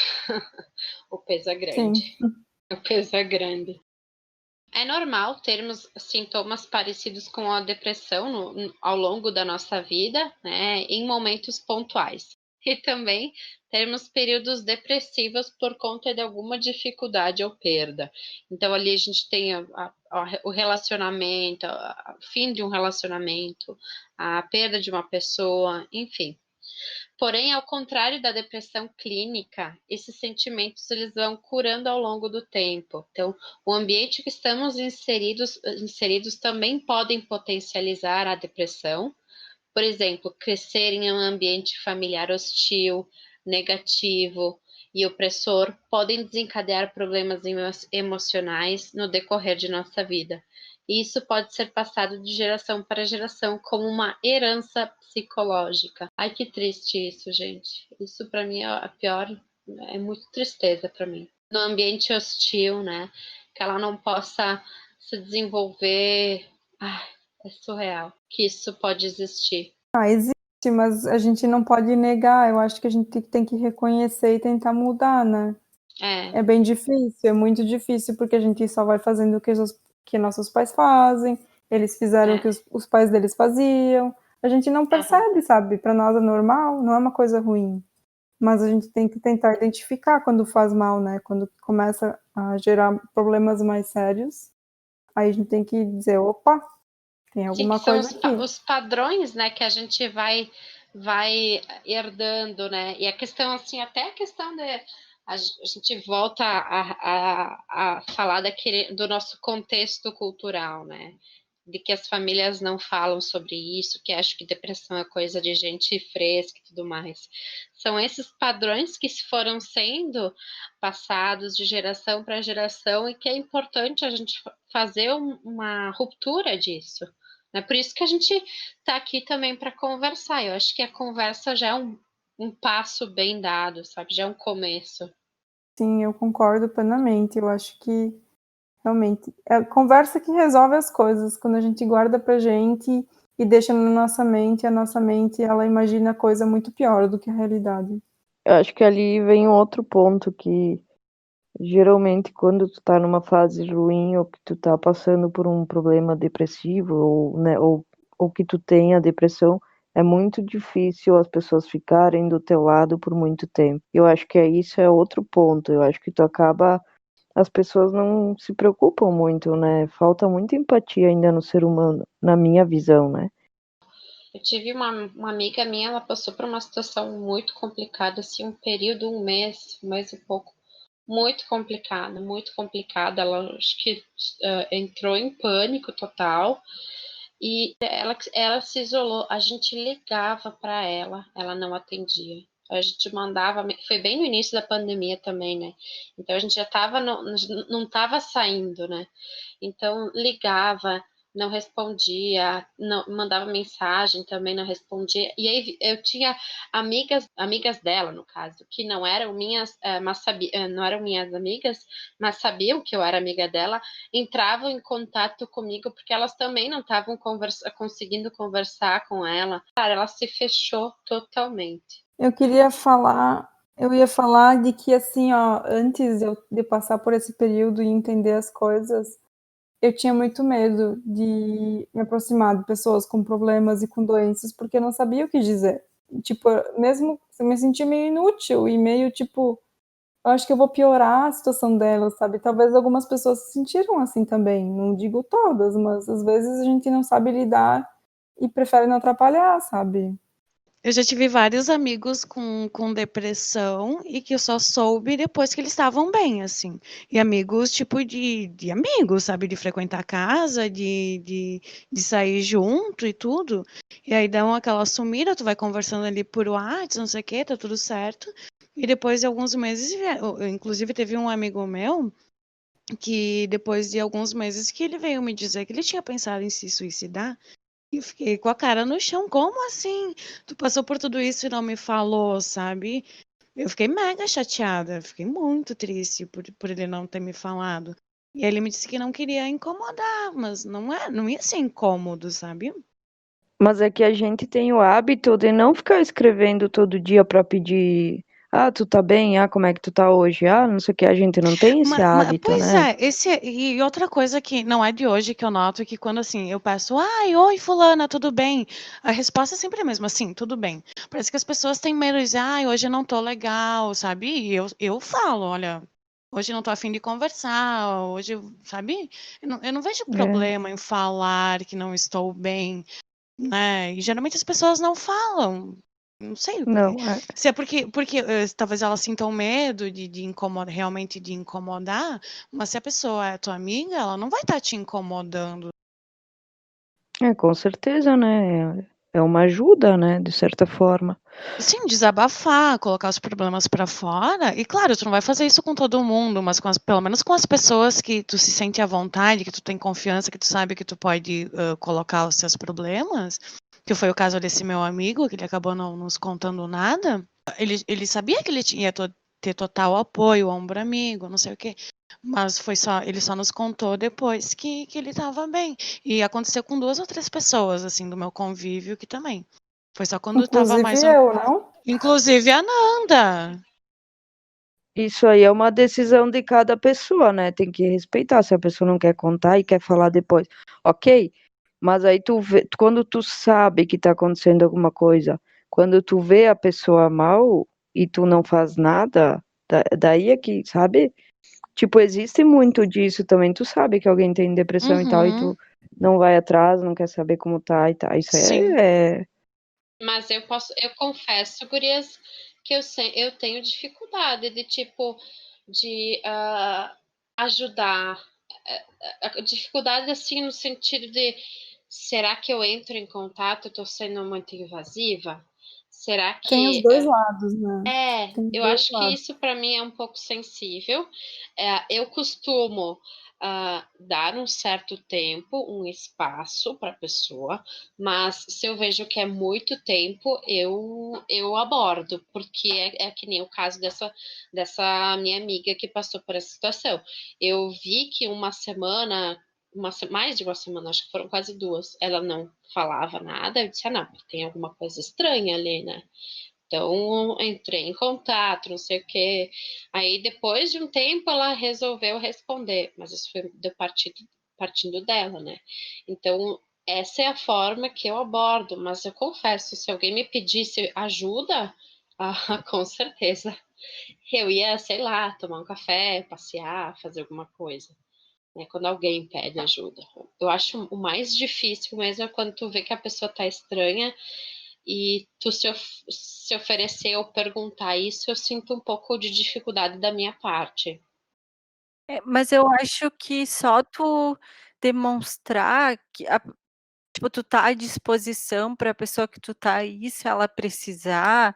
O peso é grande. Sim. O peso é grande. É normal termos sintomas parecidos com a depressão ao longo da nossa vida, né, em momentos pontuais. E também termos períodos depressivos por conta de alguma dificuldade ou perda. Então, ali a gente tem o relacionamento, o fim de um relacionamento, a perda de uma pessoa, enfim. Porém, ao contrário da depressão clínica, esses sentimentos eles vão curando ao longo do tempo. Então, o ambiente que estamos inseridos também podem potencializar a depressão. Por exemplo, crescer em um ambiente familiar hostil, negativo e opressor podem desencadear problemas emocionais no decorrer de nossa vida. E isso pode ser passado de geração para geração como uma herança psicológica. Ai, que triste isso, gente. Isso para mim é a pior, é muito tristeza para mim. No ambiente hostil, né? Que ela não possa se desenvolver. Ai, é surreal que isso pode existir. Existe, mas a gente não pode negar. Eu acho que a gente tem que reconhecer e tentar mudar, né? É bem difícil, é muito difícil, porque a gente só vai fazendo o que nossos pais fazem, eles fizeram o que os pais deles faziam. A gente não percebe, sabe? Para nós é normal, não é uma coisa ruim. Mas a gente tem que tentar identificar quando faz mal, né? Quando começa a gerar problemas mais sérios, aí a gente tem que dizer, opa, tem alguma coisa aqui. Os padrões, né, que a gente vai herdando, né? E a questão, assim, até a questão de a gente volta a falar do nosso contexto cultural, né? De que as famílias não falam sobre isso, que acham que depressão é coisa de gente fresca e tudo mais. São esses padrões que foram sendo passados de geração para geração e que é importante a gente fazer uma ruptura disso. É por isso que a gente está aqui também para conversar. Eu acho que a conversa já é um passo bem dado, sabe? Já é um começo. Sim, eu concordo plenamente. Eu acho que realmente é a conversa que resolve as coisas. Quando a gente guarda pra gente e deixa na nossa mente, a nossa mente ela imagina coisa muito pior do que a realidade. Eu acho que ali vem um outro ponto que geralmente quando tu tá numa fase ruim ou que tu tá passando por um problema depressivo ou, né, ou que tu tenha depressão, é muito difícil as pessoas ficarem do teu lado por muito tempo. Eu acho que isso é outro ponto. Eu acho que as pessoas não se preocupam muito, né? Falta muita empatia ainda no ser humano, na minha visão, né? Eu tive uma amiga minha, ela passou por uma situação muito complicada, assim, um período, um mês e pouco, muito complicada, muito complicada. Ela acho que entrou em pânico total e ela se isolou. A gente ligava para ela não atendia. A gente mandava, foi bem no início da pandemia também, né? Então a gente já não estava saindo, né? Então ligava, não respondia, não, mandava mensagem também, não respondia. E aí eu tinha amigas dela, no caso, que não eram minhas, mas não eram minhas amigas, mas sabiam que eu era amiga dela, entravam em contato comigo porque elas também não estavam conseguindo conversar com ela. Cara, ela se fechou totalmente. Eu ia falar de que assim, ó, antes de passar por esse período e entender as coisas, eu tinha muito medo de me aproximar de pessoas com problemas e com doenças, porque eu não sabia o que dizer. Tipo, mesmo eu me sentia meio inútil e meio tipo, eu acho que eu vou piorar a situação delas, sabe? Talvez algumas pessoas se sentiram assim também, não digo todas, mas às vezes a gente não sabe lidar e prefere não atrapalhar, sabe? Eu já tive vários amigos com depressão e que eu só soube depois que eles estavam bem, assim. E amigos, tipo, de amigos, sabe? De frequentar a casa, de sair junto e tudo. E aí dão aquela sumida, tu vai conversando ali por WhatsApp, não sei o quê, tá tudo certo. E depois de alguns meses, inclusive teve um amigo meu que depois de alguns meses que ele veio me dizer que ele tinha pensado em se suicidar. E fiquei com a cara no chão. Como assim? Tu passou por tudo isso e não me falou, sabe? Eu fiquei mega chateada. Fiquei muito triste por ele não ter me falado. E aí ele me disse que não queria incomodar, mas não ia ser incômodo, sabe? Mas é que a gente tem o hábito de não ficar escrevendo todo dia para pedir, tu tá bem? Como é que tu tá hoje? Não sei o que, a gente não tem esse hábito, Pois né? é, e outra coisa que não é de hoje que eu noto é que quando assim eu peço, ai, oi, fulana, tudo bem? A resposta é sempre a mesma, assim, tudo bem. Parece que as pessoas têm medo de dizer, ai, hoje eu não tô legal, sabe? E eu falo, olha, hoje eu não tô a fim de conversar, hoje, sabe? Eu não vejo É. problema em falar que não estou bem, né? E geralmente as pessoas não falam. Não sei, Não, é. se é porque talvez ela sinta o medo de incomodar, realmente de incomodar, mas se a pessoa é tua amiga, ela não vai estar te incomodando. É, com certeza, né? É uma ajuda, né? De certa forma. Sim, desabafar, colocar os problemas pra fora. E claro, tu não vai fazer isso com todo mundo, mas pelo menos com as pessoas que tu se sente à vontade, que tu tem confiança, que tu sabe que tu pode colocar os seus problemas. Que foi o caso desse meu amigo, que ele acabou não nos contando nada. Ele sabia que ele ia ter total apoio, ombro amigo, não sei o quê. Mas ele só nos contou depois que ele estava bem. E aconteceu com 2 ou 3 pessoas, assim, do meu convívio que também. Foi só quando estava Inclusive mais eu, não? inclusive a Nanda. Isso aí é uma decisão de cada pessoa, né? Tem que respeitar. Se a pessoa não quer contar e quer falar depois, ok. Mas aí quando tu sabe que tá acontecendo alguma coisa, quando tu vê a pessoa mal e tu não faz nada, daí é que, sabe? Tipo, existe muito disso também. Tu sabe que alguém tem depressão e tal, e Uhum, tu não vai atrás, não quer saber como tá e tal. Isso sim. Mas eu confesso, gurias, que eu tenho dificuldade de tipo de ajudar. Dificuldade assim no sentido de será que eu entro em contato? Estou sendo muito invasiva? Será Tem os que dois lados, né? Tem os eu dois acho que lados. isso para mim é um pouco sensível. Eu costumo dar um certo tempo, um espaço para a pessoa, mas se eu vejo que é muito tempo, eu abordo, porque é que nem o caso dessa minha amiga que passou por essa situação. Eu vi que uma semana, mais de uma semana, acho que foram quase 2, ela não falava nada, eu disse, não, tem alguma coisa estranha ali, né? Então, entrei em contato, não sei o quê. Aí, depois de um tempo, ela resolveu responder, mas isso foi partindo dela, né? Então, essa é a forma que eu abordo, mas eu confesso, se alguém me pedisse ajuda, com certeza, eu ia, sei lá, tomar um café, passear, fazer alguma coisa, né? Quando alguém pede ajuda. Eu acho o mais difícil mesmo é quando tu vê que a pessoa tá estranha e tu se oferecer ou perguntar isso, eu sinto um pouco de dificuldade da minha parte. Mas eu acho que só tu demonstrar que tipo, tu tá à disposição para a pessoa que tu tá aí, se ela precisar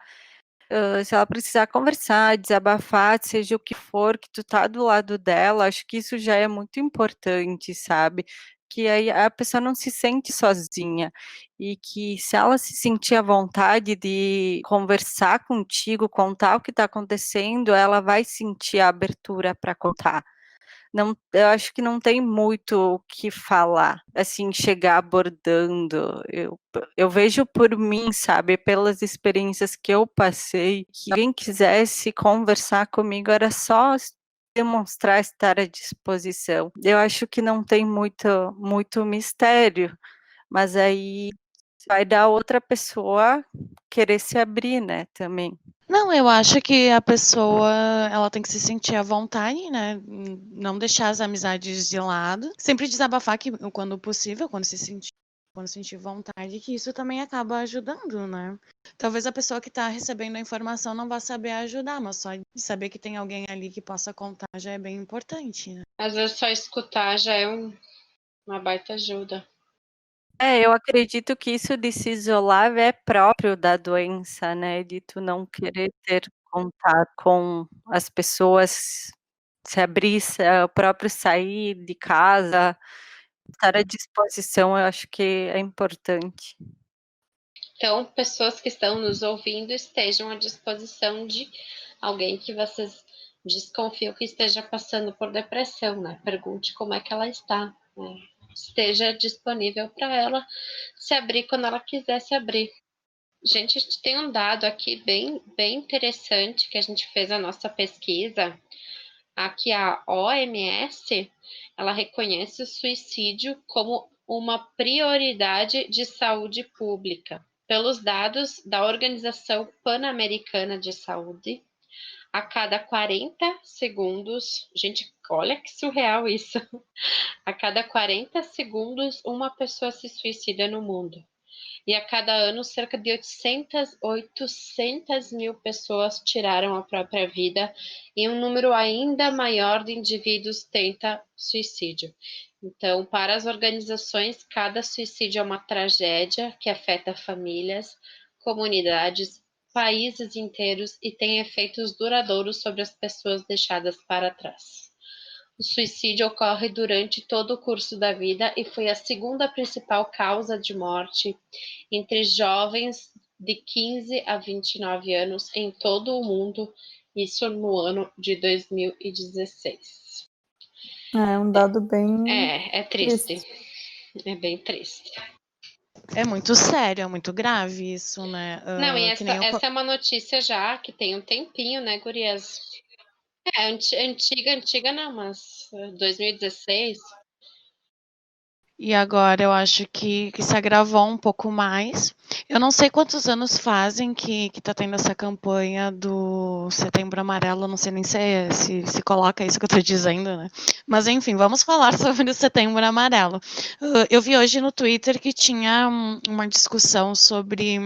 conversar, desabafar, seja o que for, que tu tá do lado dela, acho que isso já é muito importante, sabe? Que aí a pessoa não se sente sozinha e que se ela se sentir à vontade de conversar contigo, contar o que está acontecendo, ela vai sentir a abertura para contar. Não, eu acho que não tem muito o que falar, assim, chegar abordando. Eu vejo por mim, sabe, pelas experiências que eu passei, que alguém quisesse conversar comigo era só demonstrar estar à disposição. Eu acho que não tem muito mistério, mas aí vai dar outra pessoa querer se abrir, né, também. Não, eu acho que a pessoa, ela tem que se sentir à vontade, né? Não deixar as amizades de lado. Sempre desabafar que, quando possível, quando sentir vontade, que isso também acaba ajudando, né? Talvez a pessoa que está recebendo a informação não vá saber ajudar, mas só de saber que tem alguém ali que possa contar já é bem importante, né? Às vezes só escutar já é uma baita ajuda. Eu acredito que isso de se isolar é próprio da doença, né, de tu não querer ter contato com as pessoas, se abrir, o próprio sair de casa, estar à disposição, eu acho que é importante. Então, pessoas que estão nos ouvindo estejam à disposição de alguém que vocês desconfiam que esteja passando por depressão, né? Pergunte como é que ela está, né? Esteja disponível para ela se abrir quando ela quiser se abrir. Gente, a gente tem um dado aqui bem interessante que a gente fez a nossa pesquisa. Aqui a OMS, ela reconhece o suicídio como uma prioridade de saúde pública. Pelos dados da Organização Pan-Americana de Saúde, a cada 40 segundos, gente, olha que surreal isso. A cada 40 segundos, uma pessoa se suicida no mundo. e a cada ano cerca de 800 mil pessoas tiraram a própria vida e um número ainda maior de indivíduos tenta suicídio. Então, para as organizações, cada suicídio é uma tragédia que afeta famílias, comunidades, países inteiros e tem efeitos duradouros sobre as pessoas deixadas para trás. O suicídio ocorre durante todo o curso da vida e foi a segunda principal causa de morte entre jovens de 15 a 29 anos em todo o mundo, isso no ano de 2016. É um dado bem É triste. É bem triste. É muito sério, é muito grave isso, né? Não, e Que nem eu... essa é uma notícia já que tem um tempinho, né, gurias? É, antiga não, mas 2016. E agora eu acho que se agravou um pouco mais. Eu não sei quantos anos fazem que tá tendo essa campanha do Setembro Amarelo, eu não sei nem se coloca isso que eu tô dizendo, né? Mas enfim, vamos falar sobre o Setembro Amarelo. Eu vi hoje no Twitter que tinha uma discussão sobre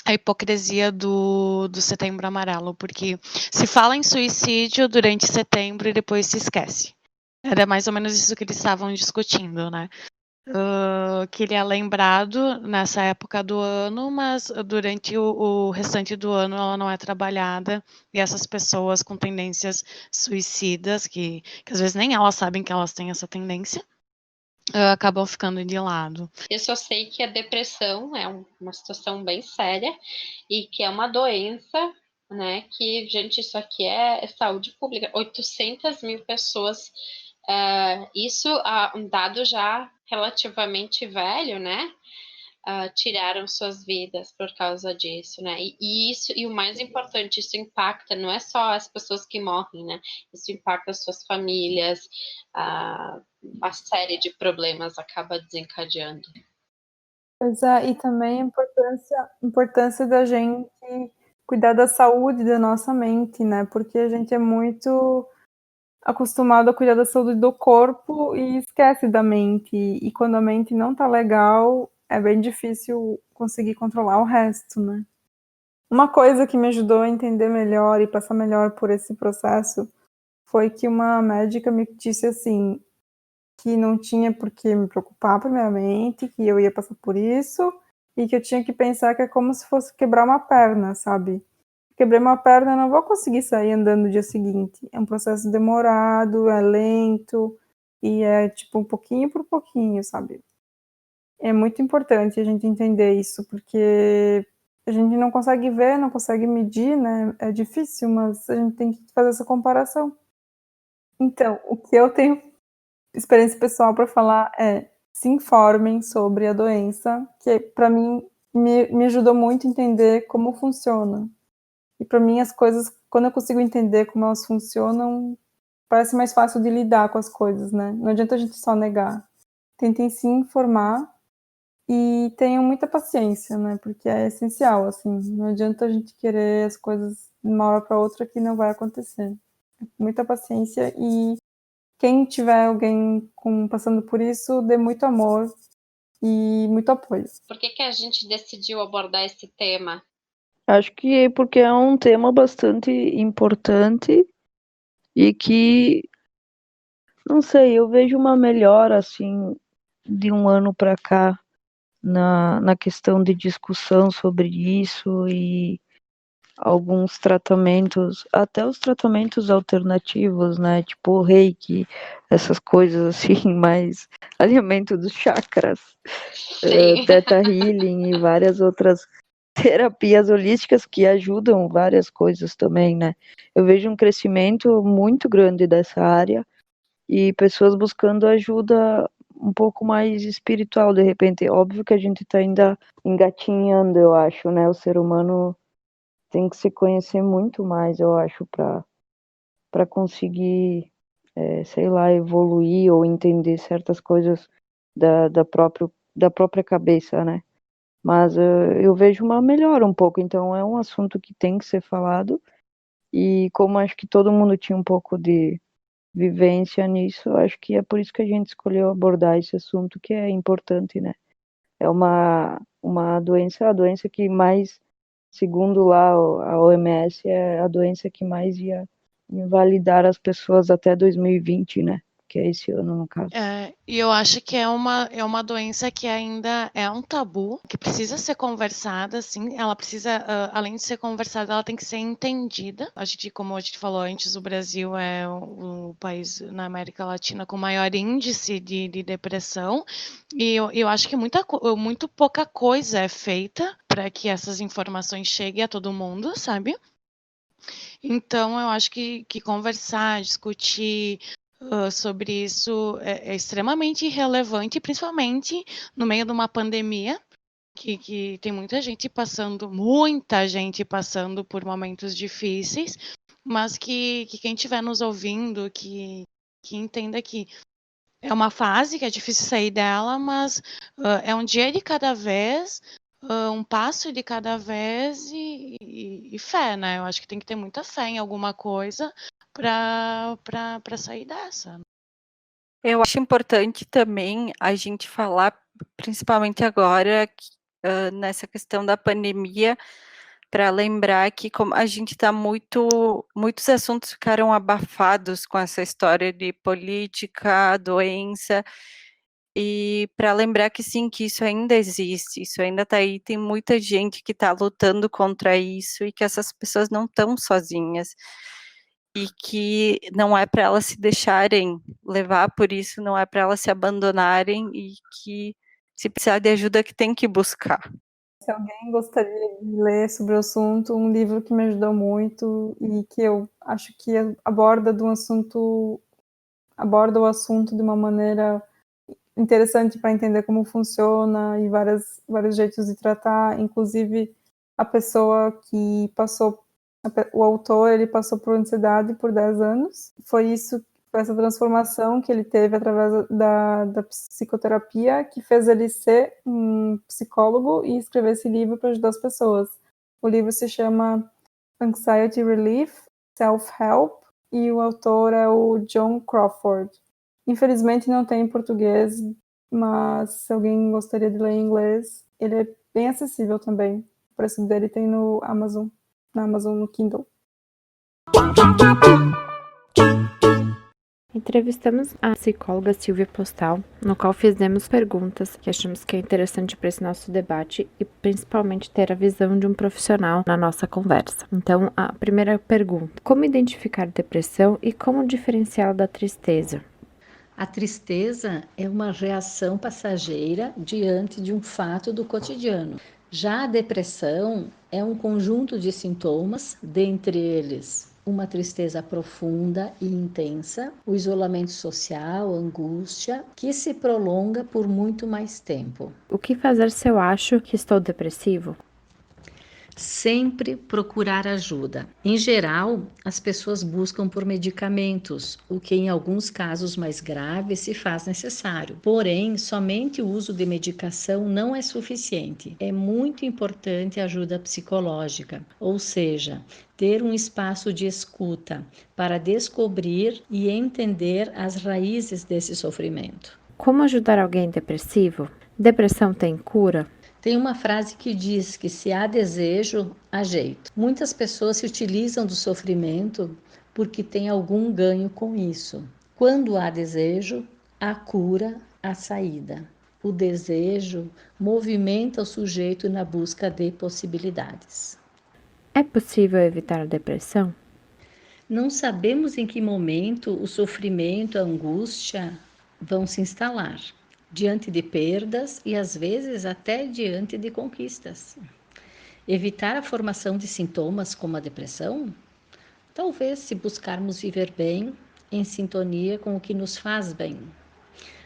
a hipocrisia do Setembro Amarelo, porque se fala em suicídio durante setembro e depois se esquece. Era mais ou menos isso que eles estavam discutindo, né? Que ele é lembrado nessa época do ano, mas durante o restante do ano ela não é trabalhada, e essas pessoas com tendências suicidas, que às vezes nem elas sabem que elas têm essa tendência, acabam ficando de lado. Eu só sei que a depressão é uma situação bem séria e que é uma doença, né? Que, gente, isso aqui é saúde pública. 800 mil pessoas. Isso um dado já relativamente velho, né? Tiraram suas vidas por causa disso, né? E o mais importante, isso impacta, não é só as pessoas que morrem, né? Isso impacta as suas famílias, uma série de problemas acaba desencadeando. Pois é, e também a importância da gente cuidar da saúde da nossa mente, né? Porque a gente é muito acostumado a cuidar da saúde do corpo e esquece da mente. E quando a mente não tá legal, é bem difícil conseguir controlar o resto, né? Uma coisa que me ajudou a entender melhor e passar melhor por esse processo foi que uma médica me disse assim, que não tinha por que me preocupar primeiramente, que eu ia passar por isso, e que eu tinha que pensar que é como se fosse quebrar uma perna, sabe? Quebrei uma perna, eu não vou conseguir sair andando no dia seguinte. É um processo demorado, é lento, e é tipo um pouquinho por pouquinho, sabe? É muito importante a gente entender isso, porque a gente não consegue ver, não consegue medir, né? É difícil, mas a gente tem que fazer essa comparação. Então, o que eu tenho experiência pessoal para falar é: se informem sobre a doença, que para mim me ajudou muito a entender como funciona. E para mim as coisas, quando eu consigo entender como elas funcionam, parece mais fácil de lidar com as coisas, né? Não adianta a gente só negar. Tentem se informar e tenham muita paciência, né? Porque é essencial, assim. Não adianta a gente querer as coisas de uma hora para outra que não vai acontecer. Muita paciência e quem tiver alguém passando por isso, dê muito amor e muito apoio. Por que a gente decidiu abordar esse tema? Acho que porque é um tema bastante importante e que, não sei, eu vejo uma melhora, assim, de um ano para cá na questão de discussão sobre isso e alguns tratamentos, até os tratamentos alternativos, né? Tipo o Reiki, essas coisas assim, mais alinhamento dos chakras, Theta Healing e várias outras terapias holísticas que ajudam várias coisas também, né? Eu vejo um crescimento muito grande dessa área e pessoas buscando ajuda um pouco mais espiritual, de repente. Óbvio que a gente está ainda engatinhando, eu acho, né? O ser humano tem que se conhecer muito mais, eu acho, para conseguir, sei lá, evoluir ou entender certas coisas da própria cabeça, né? Mas eu vejo uma melhora um pouco, então é um assunto que tem que ser falado, e como acho que todo mundo tinha um pouco de vivência nisso, acho que é por isso que a gente escolheu abordar esse assunto, que é importante, né? É uma doença, a doença que mais, segundo lá a OMS, é a doença que mais ia invalidar as pessoas até 2020, né? Que é esse ano, no caso. E eu acho que é uma doença que ainda é um tabu, que precisa ser conversada, assim, ela precisa, além de ser conversada, ela tem que ser entendida. A gente, como a gente falou antes, o Brasil é o país na América Latina com maior índice de depressão, e eu acho que muito pouca coisa é feita para que essas informações cheguem a todo mundo, sabe? Então, eu acho que conversar, discutir sobre isso é extremamente relevante, principalmente no meio de uma pandemia, que tem muita gente passando por momentos difíceis, mas que quem estiver nos ouvindo, que entenda que é uma fase que é difícil sair dela, mas é um dia de cada vez, um passo de cada vez e fé, né? Eu acho que tem que ter muita fé em alguma coisa para sair dessa. Eu acho importante também a gente falar, principalmente agora, nessa questão da pandemia, para lembrar que como a gente está muitos assuntos ficaram abafados com essa história de política, doença, e para lembrar que sim, que isso ainda existe, isso ainda está aí, tem muita gente que está lutando contra isso e que essas pessoas não estão sozinhas. E que não é para elas se deixarem levar por isso, não é para elas se abandonarem e que se precisar de ajuda que tem que buscar. Se alguém gostaria de ler sobre o assunto, um livro que me ajudou muito e que eu acho que aborda o assunto de uma maneira interessante para entender como funciona e vários jeitos de tratar, inclusive a pessoa que passou, o autor, ele passou por ansiedade por 10 anos. Foi essa transformação que ele teve através da psicoterapia que fez ele ser um psicólogo e escrever esse livro para ajudar as pessoas. O livro se chama Anxiety Relief, Self-Help, e o autor é o John Crawford. Infelizmente não tem em português, mas se alguém gostaria de ler em inglês, ele é bem acessível também. O preço dele tem no Amazon, no Kindle. Entrevistamos a psicóloga Silvia Postal, no qual fizemos perguntas que achamos que é interessante para esse nosso debate e principalmente ter a visão de um profissional na nossa conversa. Então, a primeira pergunta: como identificar depressão e como diferenciá-la da tristeza? A tristeza é uma reação passageira diante de um fato do cotidiano. Já a depressão é um conjunto de sintomas, dentre eles uma tristeza profunda e intensa, o isolamento social, a angústia, que se prolonga por muito mais tempo. O que fazer se eu acho que estou depressivo? Sempre procurar ajuda. Em geral, as pessoas buscam por medicamentos, o que em alguns casos mais graves se faz necessário. Porém, somente o uso de medicação não é suficiente. É muito importante a ajuda psicológica, ou seja, ter um espaço de escuta para descobrir e entender as raízes desse sofrimento. Como ajudar alguém depressivo? Depressão tem cura? Tem uma frase que diz que se há desejo, há jeito. Muitas pessoas se utilizam do sofrimento porque tem algum ganho com isso. Quando há desejo, há cura, há saída. O desejo movimenta o sujeito na busca de possibilidades. É possível evitar a depressão? Não sabemos em que momento o sofrimento, a angústia vão se instalar. Diante de perdas e às vezes até diante de conquistas. Evitar a formação de sintomas como a depressão? Talvez se buscarmos viver bem, em sintonia com o que nos faz bem.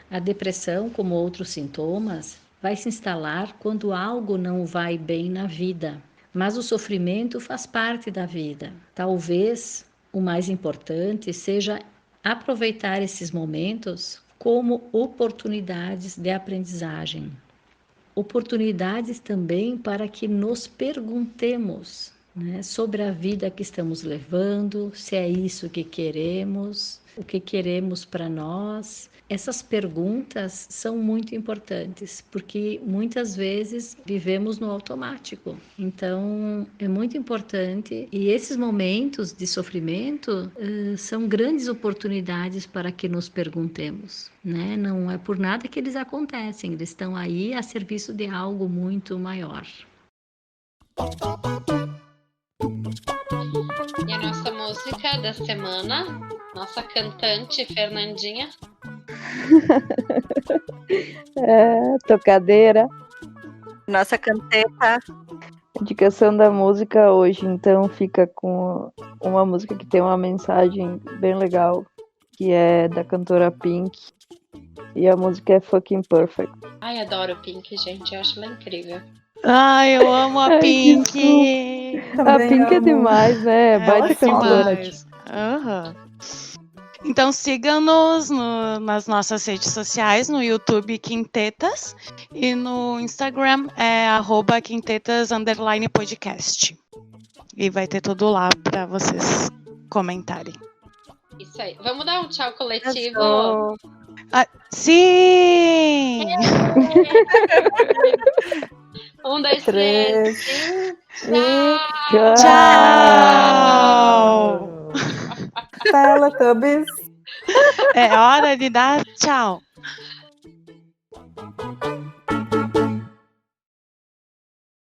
A depressão, como outros sintomas, vai se instalar quando algo não vai bem na vida. Mas o sofrimento faz parte da vida. Talvez o mais importante seja aproveitar esses momentos como oportunidades de aprendizagem. Oportunidades também para que nos perguntemos, né? Sobre a vida que estamos levando, se é isso que queremos, o que queremos para nós. Essas perguntas são muito importantes, porque muitas vezes vivemos no automático. Então, é muito importante. E esses momentos de sofrimento são grandes oportunidades para que nos perguntemos, né? Não é por nada que eles acontecem, eles estão aí a serviço de algo muito maior. E a nossa música da semana, nossa cantante Fernandinha. Tocadeira. Nossa canteta. A indicação da música hoje, então, fica com uma música que tem uma mensagem bem legal, que é da cantora Pink. E a música é Fucking Perfect. Ai, adoro Pink, gente. Eu acho ela incrível. Ai, eu amo a Ai, Pink. A Também Pink é amo. demais, né? Ela Baita é cantora. demais. Aham. Então sigam-nos nas nossas redes sociais, no YouTube Quintetas e no Instagram é @quintetas_podcast. E vai ter tudo lá para vocês comentarem. Isso aí. Vamos dar um tchau coletivo? Arrasou. Sim! 1, 2, 3. Tchau! Tchau! Teletubbies. É hora de dar tchau.